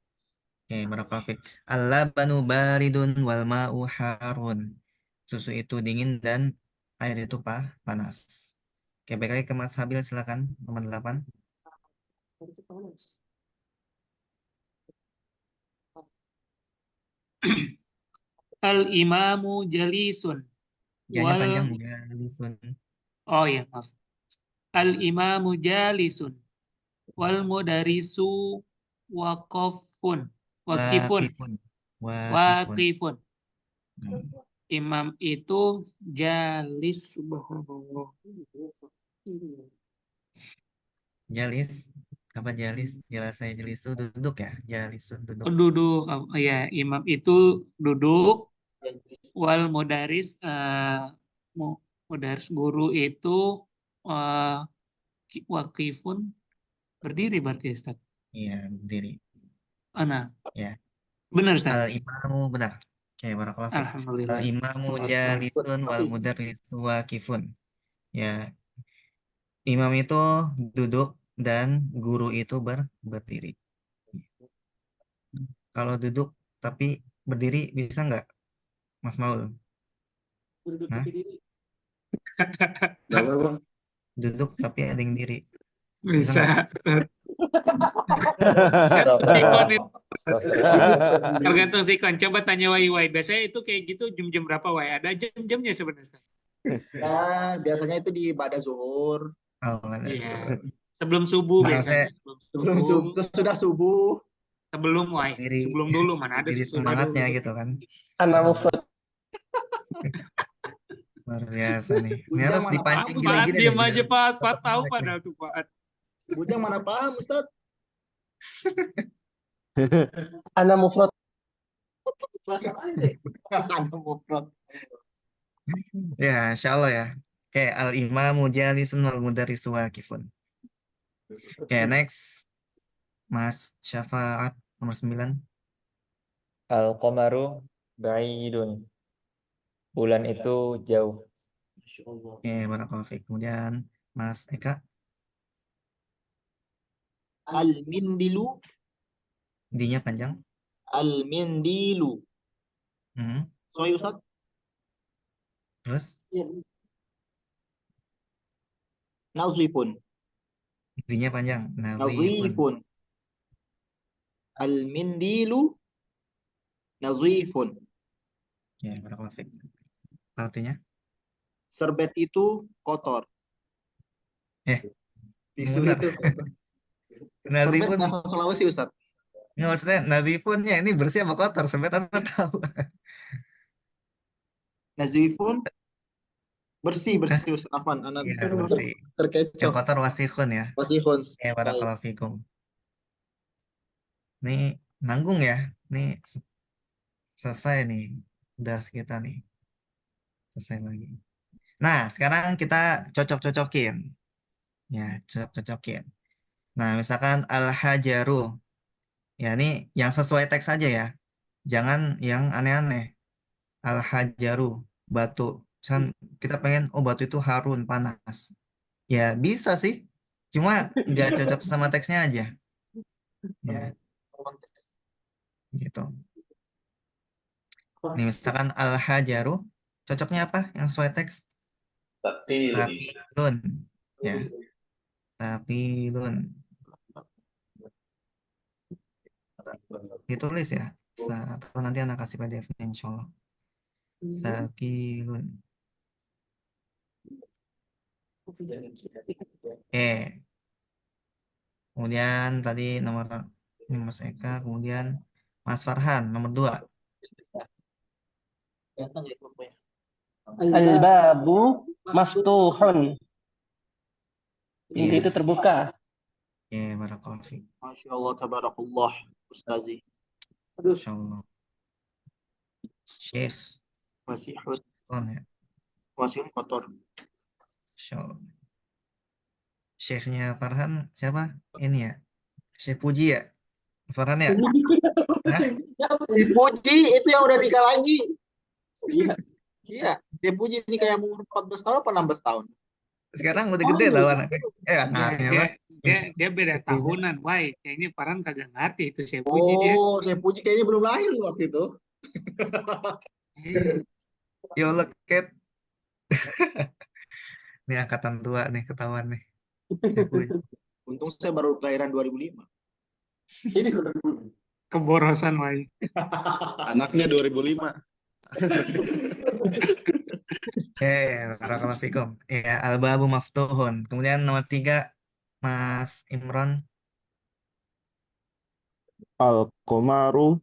Barakallahu fiik. Al-labanu baridun wal ma'u harun. Susu itu dingin dan air itu panas. Oke, baik lagi ke Mas Habil silakan. Nomor 8. Al-imamu jalisun. Jangan panjang jalisun. Oh ya, maaf. Al-imamu jalisun. Wal mudarisu waqifun. Waqifun. Waqifun. Imam itu jalis, subhanallah. Jalis. Apa jalis? Jelas saya jelis itu duduk ya. Jalis itu duduk. Oh, duduk. Oh, ya, imam itu duduk. Wal mudaris, mudaris guru itu eh, wakifun berdiri berarti ya, Ustaz. Iya, berdiri. Nah, Ya. benar Ustaz. Al-imamu benar. Oke, barakallahu fiik. Alhamdulillah. Al-imamu jalisun wal mudarrisu wakifun. Ya, imam itu duduk dan guru itu berdiri. Kalau duduk tapi berdiri bisa nggak, Mas Maul? Hah? Gak apa, Bang. Duduk tapi ada yang diri. Bisa. nggak? Sikon itu. Astagfirullah. Tergantung sikon. Coba tanya Wai. Biasanya itu kayak gitu jam-jam berapa Wai? Ada jam-jamnya sebenarnya, Ustaz. Nah, biasanya itu di ba'da zuhur. Oh, ada. Iya. Sebelum subuh Nah, biasanya. Sebelum subuh, terus sudah subuh. Sebelum Wai. Diri- Sebelum dulu mana ada Diri sesudah semangatnya dulu. gitu kan. Ana mufrad. Luar biasa nih. Ini Bujang harus mana dipancing paham, gila-gila. Faat diam nih, aja biar Faat. Faat tetap tahu melek padahal nih. tuh Faat. Bujang mana paham, Ustaz? Ana mufrad. Ana mufrad. Ya, insya Allah ya. Oke, al-imamu jalisun wal mudarrisu wakifun. Oke, next. Mas Syafaat nomor 9. Al-qamaru ba'idun. Bulan itu jauh. Masya Allah. Oke, barakallahu fiik. Kemudian Mas Eka, Al-mindilu, D-nya panjang. al-mindilu. Hmm. Sorry, Ustaz. Terus Nazifun. D-nya panjang. Nazifun. Nazifun. Al-mindilu nazifun. Oke, barakallahu fiik. Artinya? Serbet itu kotor. Tisu benar. itu kotor. Serbet Nazifun. bahasa Sulawesi, Ustaz. Nggak, maksudnya nazifunnya ini bersih apa kotor? Sebet Anda tahu. Nazifun bersih Ustaz. Afan, anak Iya, bersih. Yang terkecoh. kotor wasihun ya. Wasihun. Oke, barakallahu fikum. Ini nanggung ya. Ini selesai nih dars kita nih. Selesai lagi. Nah, sekarang kita cocok-cocokin. Ya, cocok-cocokin. Nah, misalkan al-hajaru. Ya, ini yang sesuai teks aja ya. Jangan yang aneh-aneh. Al-hajaru, batu. Misalkan kita pengen, oh batu itu harun, panas. Ya, bisa sih. Cuma nggak cocok sama teksnya aja. Ya, gitu. Nih, misalkan al-hajaru, cocoknya apa yang sesuai teks? Tatilun. Ya, tatilun. Ditulis ya. Atau nanti anak kasih PDF-nya insya Allah. Sakilun. Kemudian tadi nomor ini Mas Eka, kemudian Mas Farhan nomor 2. Datang ya kelompoknya. Al-babu maftuhun. Pintu Iya. itu terbuka. Oke, barakallahu fiik. Masya Allah, tabarakallah, Ustazi. Insya Allah. Syekh Wasihun, ya. wasihun kotor. Insya Allah. Syekhnya Farhan siapa? Ini ya. Syekh Puji ya. Mas Farhan ya? Hah? Dipuji itu yang udah nikah lagi. Iya. Iya, Dipuji ini kayak umur 14 tahun apa 16 tahun? Sekarang udah gede tau anaknya. Anaknya Dia, Pak. dia beda Istrinya. tahunan, Wai. Kayaknya Farhan kagak ngerti itu saya puji dia. Oh, Dipuji kayaknya belum lahir waktu itu. Eh, Ya Allah, Ket. Ini angkatan tua nih, ketahuan nih. Syekh Puji. Untung saya baru kelahiran 2005. Keborosan, Wai. Anaknya 2005. Barakallahu fikum. Ya, al-babu maftuhun. Kemudian nomor 3, Mas Imron. Al-qamaru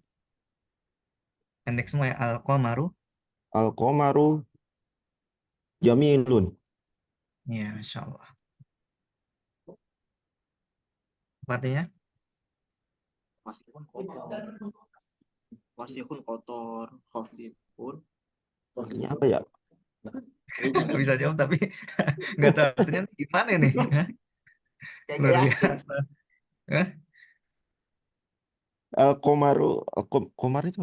Pendek semua ya, al-qamaru. al-qamaru jamilun. Ya, Masya Allah. artinya? Wasihun kotor. Wasihun kotor. Khafifun. Artinya apa ya? Bisa jawab tapi nggak tahu artinya gimana nih. Hah? Kayak Luar yakin. biasa. Hah? Komar itu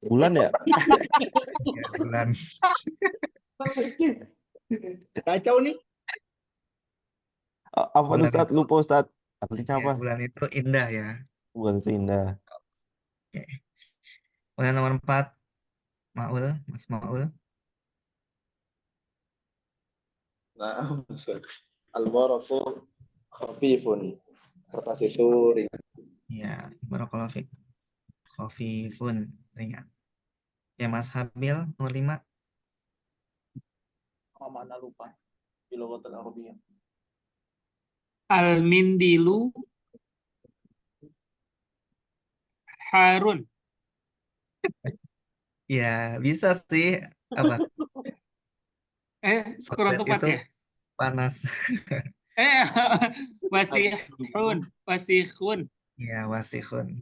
bulan ya? Ya, bulan. Kacau nih. Apa Bulan Ustadz? itu, Lupa Ustadz. Artinya ya, apa? bulan itu indah ya. Bulan seindah. Oke. Kemudian nomor 4, Maul, Mas Maul. Nah, al-waraku khafifun. Kertas itu ringan. Ya, barakallahu fiik. Khafifun, ringan. Ya, Mas Habil, nomor 5. Oh, mana lupa. Di lughatul Arabiyyah. Al-mindilu harun. Ya, bisa sih. Apa? Kurang Sorbet tepat itu ya. panas. Wasihun, wasihun. Ya, wasihun.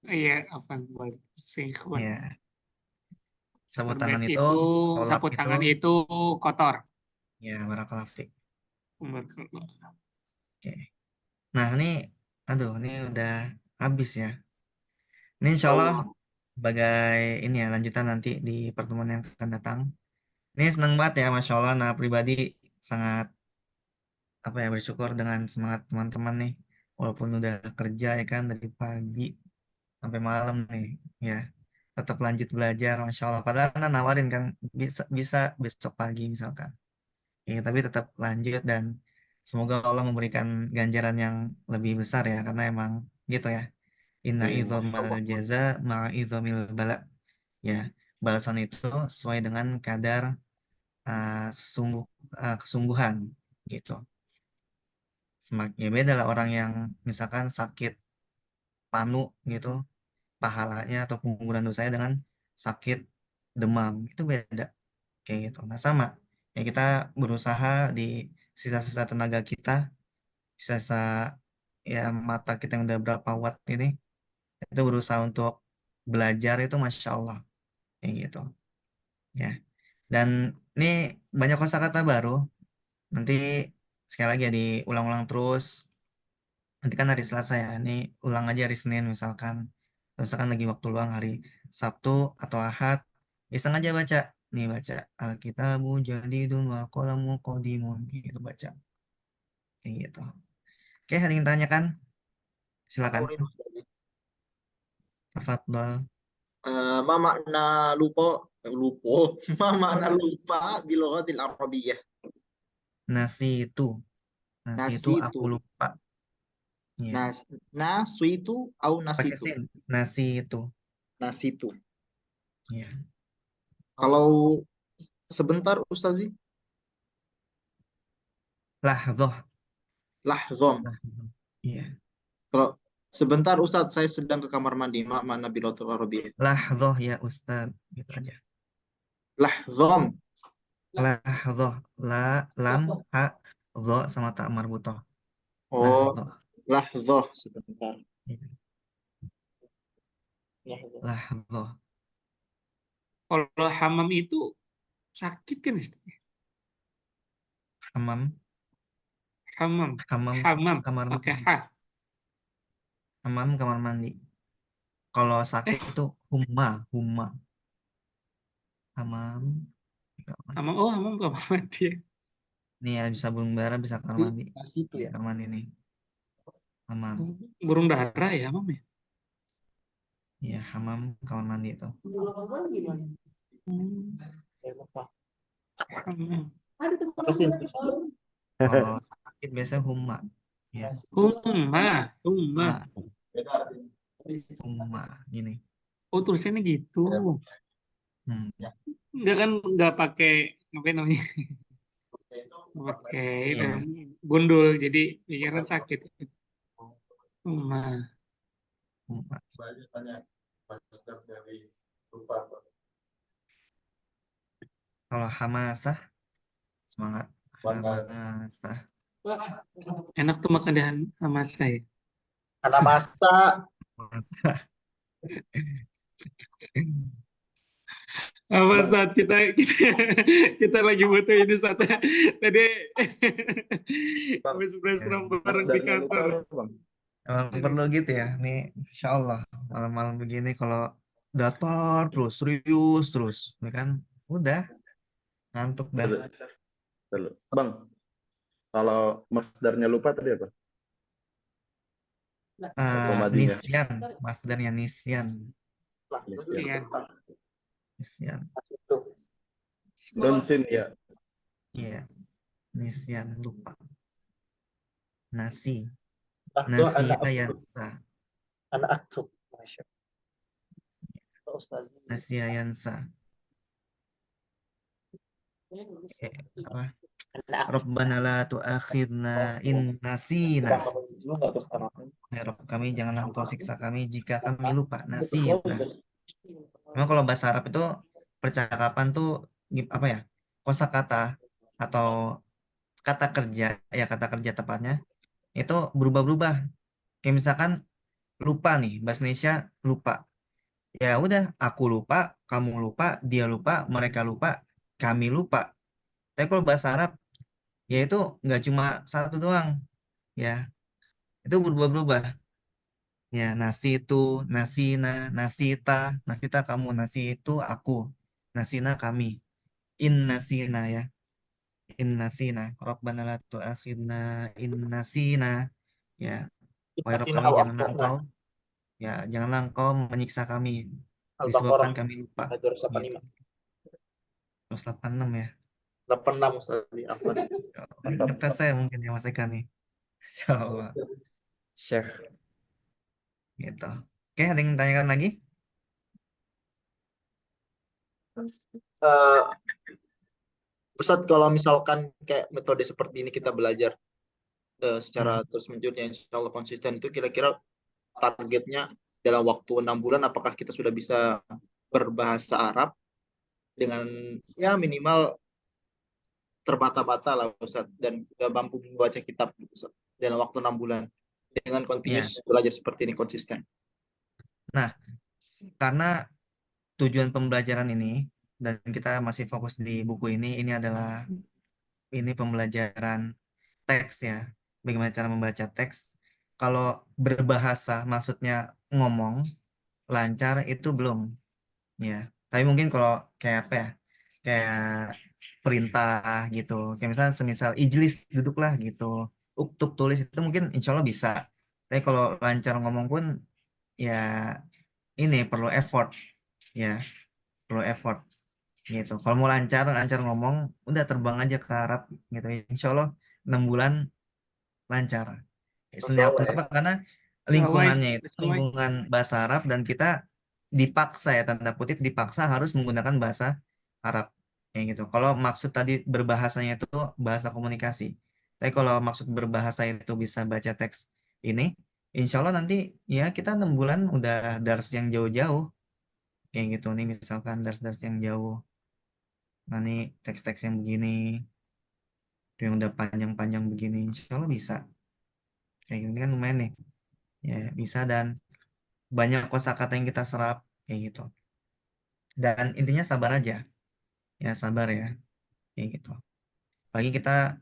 Iya, apa wasihun. Ya, sabut Sorbet tangan itu, itu, tolap sapu itu, tangan itu kotor. ya, barakallahu fiik. Barakallah. Oke. Nah, ini, aduh, ini udah habis ya. Ini insya Allah sebagai ini ya lanjutan nanti di pertemuan yang akan datang. Ini senang banget ya, Masya Allah. Nah, pribadi sangat apa ya bersyukur dengan semangat teman-teman nih. Walaupun udah kerja ya kan dari pagi sampai malam nih, ya tetap lanjut belajar, Masya Allah. Padahal Anda nawarin kan bisa bisa besok pagi misalkan. Ya, tapi tetap lanjut dan semoga Allah memberikan ganjaran yang lebih besar ya, karena emang gitu ya. Inna idzamal jaza ma'a idzamil bala. Ya, balasan itu sesuai dengan kadar kesungguhan gitu. Semakin ya beda lah orang yang misalkan sakit panu gitu, pahalanya atau pengguguran dosanya dengan sakit demam itu beda kayak gitu. Nah sama ya kita berusaha di sisa-sisa tenaga kita, sisa ya mata kita yang udah berapa watt ini, itu berusaha untuk belajar itu Masya Allah kayak gitu ya. Dan ini banyak kosakata baru. Nanti sekali lagi ya diulang-ulang terus. Nanti kan hari Selasa ya. Ini ulang aja hari Senin misalkan. Atau misalkan lagi waktu luang hari Sabtu atau Ahad. Iseng aja baca. Nih baca. Alkitabu jadidun wa qalamu qadimun. Gitu baca. Kayak gitu. Oke, ada yang tanya kan? Silakan. Tahu nih, Mas Badi. Tafadhol. Ma makna lupa lupa ma makna lupa di lughatil Arabiyyah. Nasi itu. Nasi itu Nasi aku itu. lupa. Iya. Nasu itu au nasi Pakai itu. sin. Nasi itu. Nasi itu. Iya. Kalau sebentar Ustazi, Lahdoh. lahzom. Lahdoh. Iya. Kalau sebentar Ustaz, saya sedang ke kamar mandi. Ma makna bilotul Arabiyyah. Lahdoh ya Ustaz. Gitu aja. Lahzom. Lahdoh. La, lam, ha, dho sama tak marbutoh. Oh, Lahdoh. lahzoh sebentar. Iya. Lahzoh. Lahdoh. Kalau hamam itu sakit kan istilahnya? Hamam. Hamam, Hamam hamam, kamar pakai mandi. ha. Hamam kamar mandi. Kalau sakit itu humma. Humma. Hamam. Kamar mandi. Hamam, oh hamam kamar mandi ya. Nih ya bisa burung dara bisa kamar mandi. Nasi itu Iya, ya. kamar mandi nih. Hamam. Burung dara ya hamam ya. Iya, hamam kamar mandi itu. Lupa. Hamam. Kalau sakit biasanya humma. Ya. Humma, humma. Humma. Humma. Gini. Oh tulisannya gitu. Hmm. Enggak kan nggak pakai apa namanya? Pakai Iya. gundul jadi pikiran sakit. Humma. Humma. Kalau hamasah semangat. Hamasah. Enak tuh makan di sama saya. Anak masa. Masa. Apa Ustaz, kita lagi butuh ini Ustaz. Tadi Bang, habis brainstorm bareng di masdarnya lupa kantor. apa, Bang? Emang perlu gitu ya. Nih, insya Allah malam-malam begini kalau datar terus serius terus, ya kan? Udah ngantuk dah. Dulu. Bang, kalau masdarnya lupa tadi apa? Atau madinya? Nisyan, masdarnya nisyan, Iya. nisyan. Nun sin ya. Iya, nisyan lupa. Nasi, Aktu anak nasiya aktu. yansa, Anak aktu. Masya Allah. Ustaz. nasiya yansa. Apa? Anak aktu. Rabbana la tu'akhidna in nasina. Ya Rabb kami, janganlah engkau siksa kami jika kami lupa. Nasina. Memang kalau bahasa Arab itu percakapan tuh apa ya? Kosakata atau kata kerja, ya kata kerja tepatnya itu berubah-berubah. Kayak misalkan lupa nih, bahasa Indonesia lupa. Ya udah, aku lupa, kamu lupa, dia lupa, mereka lupa, kami lupa. Tapi kalau bahasa Arab, ya itu nggak cuma satu doang, ya itu berubah-berubah. Ya nasi itu, nasina, nasita, nasita kamu, nasi itu aku, nasina kami, in nasina ya, in nasina, Rabbana la tu'akhidna in nasina, ya, wahai Rabb kami janganlah engkau, ya janganlah engkau menyiksa kami disebabkan Al-Baqarah kami lupa, ayat gitu. 285. 186 ya. 86 Ustaz. Afwan. Ini ngetes saya mungkin ya Mas Eka nih. Insya Allah. Syekh. Gitu. Oke, ada yang tanyakan lagi? Eh, Ustaz, kalau misalkan kayak metode seperti ini kita belajar secara terus menerus yang insya Allah konsisten, itu kira-kira targetnya dalam waktu 6 bulan apakah kita sudah bisa berbahasa Arab dengan ya minimal terbata-bata lah Ustaz, dan udah mampu membaca kitab Ustaz, dalam waktu 6 bulan dengan continuous belajar seperti ini konsisten. Nah, karena tujuan pembelajaran ini dan kita masih fokus di buku ini adalah ini pembelajaran teks ya. Bagaimana cara membaca teks. Kalau berbahasa maksudnya ngomong lancar itu belum ya. Tapi mungkin kalau kayak apa ya? Kayak perintah gitu. Kayak misalnya semisal ijlis duduklah gitu. Uktub tulis itu mungkin insya Allah bisa. Tapi kalau lancar ngomong pun ya ini perlu effort ya, perlu effort gitu. Kalau mau lancar ngomong udah terbang aja ke Arab gitu. Insya Allah 6 bulan lancar. Senyap kenapa? Karena lingkungannya itu lingkungan bahasa Arab dan kita dipaksa ya tanda kutip dipaksa harus menggunakan bahasa Arab kayak gitu. Kalau maksud tadi berbahasanya itu bahasa komunikasi. Tapi kalau maksud berbahasa itu bisa baca teks ini, insya Allah nanti ya kita 6 bulan udah dars yang jauh-jauh kayak gitu nih misalkan dars-dars yang jauh. Nah nih teks-teks yang begini, yang udah panjang-panjang begini, insya Allah bisa. Kayak gini kan lumayan nih. Ya bisa dan banyak kosakata yang kita serap kayak gitu. Dan intinya sabar aja. Ya sabar ya. Kayak gitu. Pagi kita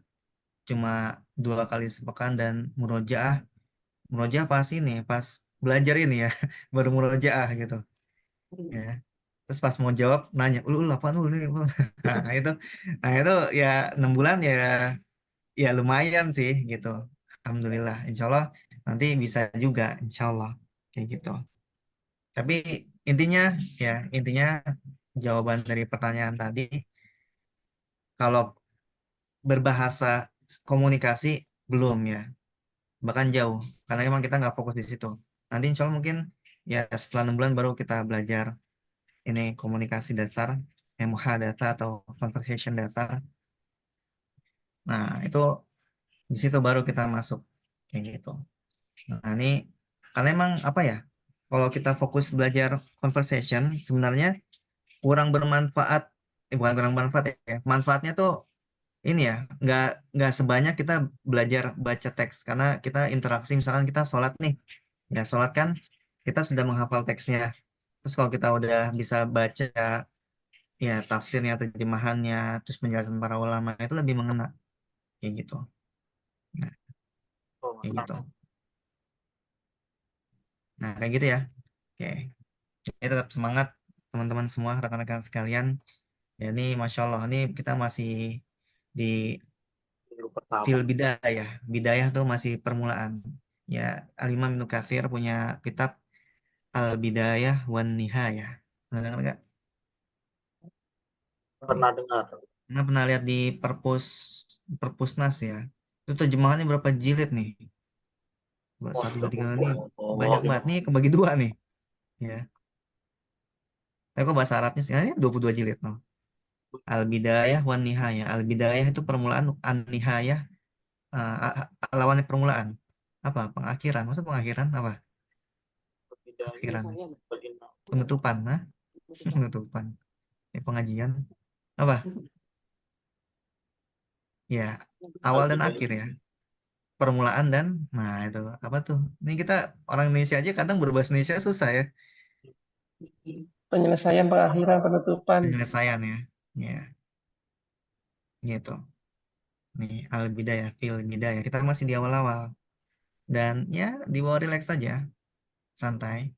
cuma 2 kali sepekan dan murojaah. Murojaah pas ini, pas belajar ini ya. Baru murojaah gitu. Ya. Terus pas mau jawab nanya, lu apaan lu ini? Nah itu, ya 6 bulan ya, ya lumayan sih gitu. Alhamdulillah. Insya Allah nanti bisa juga. Insya Allah kayak gitu. Tapi intinya jawaban dari pertanyaan tadi, kalau berbahasa komunikasi belum ya, bahkan jauh, karena emang kita nggak fokus di situ. Nanti insya Allah mungkin ya setelah 6 bulan baru kita belajar ini komunikasi dasar, muhadatsah atau conversation dasar. Nah itu di situ baru kita masuk kayak gitu. Nah ini karena emang apa ya, kalau kita fokus belajar conversation sebenarnya kurang bermanfaat, bukan kurang bermanfaat ya, manfaatnya tuh ini ya, nggak sebanyak kita belajar baca teks karena kita interaksi misalkan kita sholat nih, Ya, sholat kan kita sudah menghafal teksnya. Terus kalau kita udah bisa baca ya tafsirnya, terjemahannya, terus penjelasan para ulama itu lebih mengena kayak gitu. Nah, Oh, kayak gitu. mantap. Nah, kayak gitu ya. Oke. Ya, tetap semangat teman-teman semua, rekan-rekan sekalian. Ya, ini Masya Allah, ini kita masih di Minggu pertama. fil bidayah. Bidayah tuh masih permulaan. Ya, Al-Imam Ibnu Katsir punya kitab Al-Bidayah wan Nihayah. Pernah dengar nggak? Pernah dengar. Pernah lihat di Perpusnas ya. Itu terjemahannya berapa jilid nih? Wah, Satu, dua, tiga nih banyak banget nih, kebagi dua nih. Ya. Tapi kok bahasa Arabnya sih? Ini 22 jilid. No. Al-Bidayah wan Nihayah. Al-Bidayah itu permulaan, An-Nihayah lawannya permulaan. Apa? Pengakhiran. Maksud pengakhiran apa? Akhiran. Penutupan. Nah, penutupan. Ya, pengajian. Apa? Ya, awal dan akhir ya. Permulaan dan nah itu apa tuh? Ini kita orang Indonesia aja kadang berbahasa Indonesia susah ya Penyelesaian, pengakhiran, penutupan. penyelesaian ya. Ya, gitu. Nih al-bidayah fil bidayah. Kita masih di awal-awal dan ya dibawa relax saja, santai.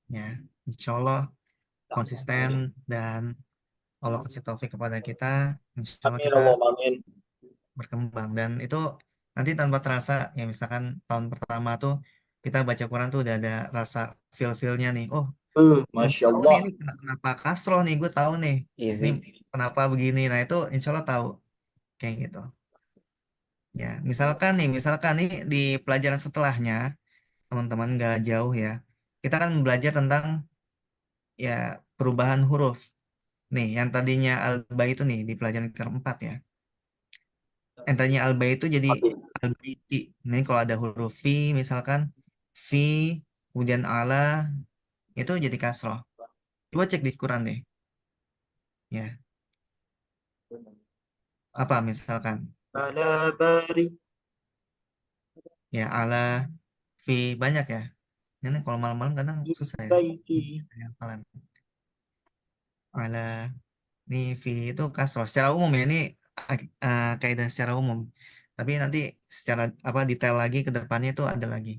Ya, insya Allah konsisten dan Allah kasih taufik kepada kita. Insya Allah Amin, kita Allah, amin. berkembang dan itu nanti tanpa terasa ya misalkan tahun pertama tuh kita baca Quran tuh udah ada rasa feel-feelnya nih. Oh, gue Masya tahu nih Allah. ini kenapa kasroh nih, gue tahu nih ini Easy. kenapa begini. Nah itu insya Allah tahu kayak gitu. Ya, misalkan nih di pelajaran setelahnya teman-teman nggak jauh ya. Kita kan belajar tentang ya perubahan huruf. Nih, yang tadinya alba itu nih di pelajaran keempat ya. Yang tadinya alba itu jadi albaiti. Nih kalau ada huruf fi misalkan fi kemudian ala itu jadi kasroh. Coba cek di Quran deh. Ya, apa misalkan Ala bari. ya ala fi banyak ya. Ini kalau malam-malam kadang susah ya. Baiki. Hafalan. Ala nih fi itu kasroh. Secara umum ya ini kaidah secara umum. Tapi nanti secara apa detail lagi ke depannya itu ada lagi.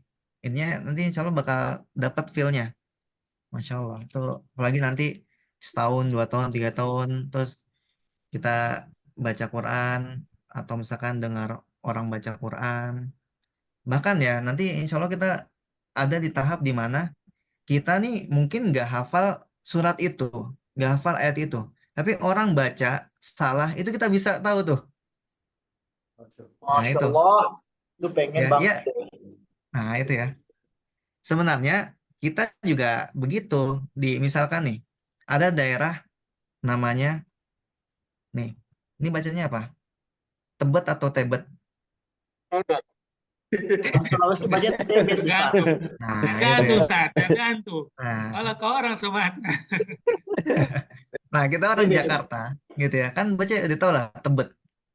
Intinya nanti insya Allah bakal dapat feel-nya. Masya Allah. Itu apalagi nanti setahun, 2 tahun, 3 tahun, terus kita baca Quran atau misalkan dengar orang baca Quran. Bahkan ya nanti insya Allah kita ada di tahap di mana kita nih mungkin nggak hafal surat itu, nggak hafal ayat itu. Tapi orang baca salah itu kita bisa tahu tuh. Nah Masya itu, Allah. Itu pengen ya, banget. ya. Nah itu ya. Sebenarnya kita juga begitu di misalkan nih ada daerah namanya nih, ini bacanya apa? Tebet atau Tebet? Tebet. Orang Sulawesi baca tebet. Ustaz. Tergantung. Nah itu Tergantung, ya. Ustaz. Tergantung. Nah, Kalau kau orang Sumatera. nah kita orang Jakarta gitu ya kan baca udah tau lah Tebet.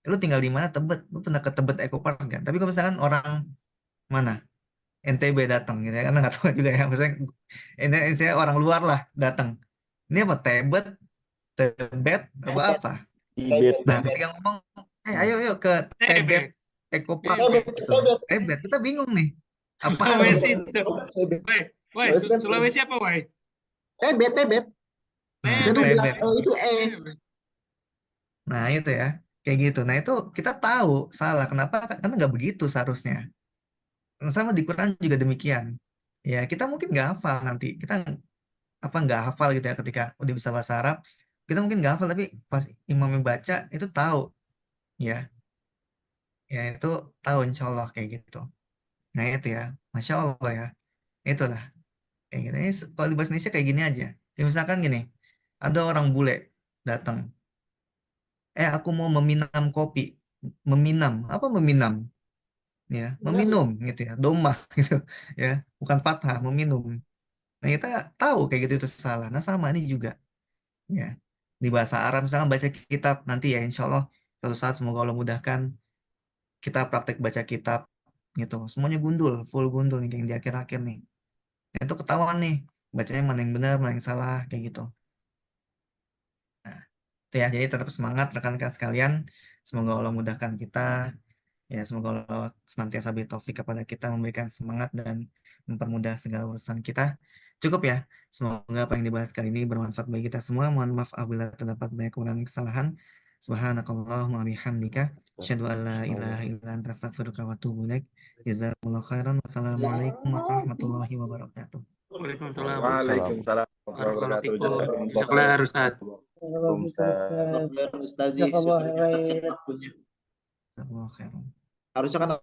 Lu tinggal di mana Tebet? Lu pernah ke Tebet Eco Park kan? Tapi kalau misalkan orang mana NTB datang gitu ya karena nggak tahu juga ya misalnya ini saya orang luar lah datang ini apa Tebet Tebet apa apa Tibet. nah ketika ngomong ayo ayo ke Tebet Tebet. Eco Park Tebet. gitu Tebet. Tebet kita bingung nih apaan Sulawesi nih? itu. Tebet. Woi, woi, Sulawesi apa, woi? Tebet. Tebet. Nah Saya tuh bilang Tebet itu Tebet. nah itu ya kayak gitu nah itu kita tahu salah kenapa karena nggak begitu seharusnya sama di Quran juga demikian ya kita mungkin nggak hafal nanti kita apa nggak hafal gitu ya ketika udah bisa bahasa Arab kita mungkin nggak hafal tapi pas imamnya baca itu tahu ya ya itu tahu insya Allah kayak gitu nah itu ya Masya Allah ya itulah kayak gitu ini kalau di bahasa Indonesia kayak gini aja ya, misalkan gini ada orang bule datang aku mau meminam kopi meminam apa meminam ya meminum gitu ya domah gitu ya bukan fathah meminum nah kita tahu kayak gitu itu salah nah sama ini juga ya di bahasa Arab misalkan baca kitab nanti ya insya Allah suatu saat semoga Allah mudahkan kita praktek baca kitab gitu semuanya gundul full gundul nih yang di akhir-akhir nih Nah, itu ketahuan nih, bacanya mana yang benar, mana yang salah, kayak gitu. Nah, itu ya, jadi tetap semangat rekan-rekan sekalian. Semoga Allah mudahkan kita. Ya, semoga Allah senantiasa beri taufik kepada kita, memberikan semangat dan mempermudah segala urusan kita. Cukup ya. Semoga apa yang dibahas kali ini bermanfaat bagi kita semua. Mohon maaf apabila terdapat banyak kekurangan dan kesalahan. Subhanakallahumma wa bihamdika asyhadu an la ilaha illa anta astaghfiruka wa atubu ilaik. Jazakumullahu khairan. Wassalamualaikum warahmatullahi wabarakatuh. Waalaikumsalam. Waalaikumsalam warahmatullahi Barakallahu wabarakatuh. fikum. Jazakumullah Jazakallah Ustaz. Ustaz. Ustazi Jazakallah sudah menyempatkan khair. waktunya. Jazakumullahu khairan. Harusnya kan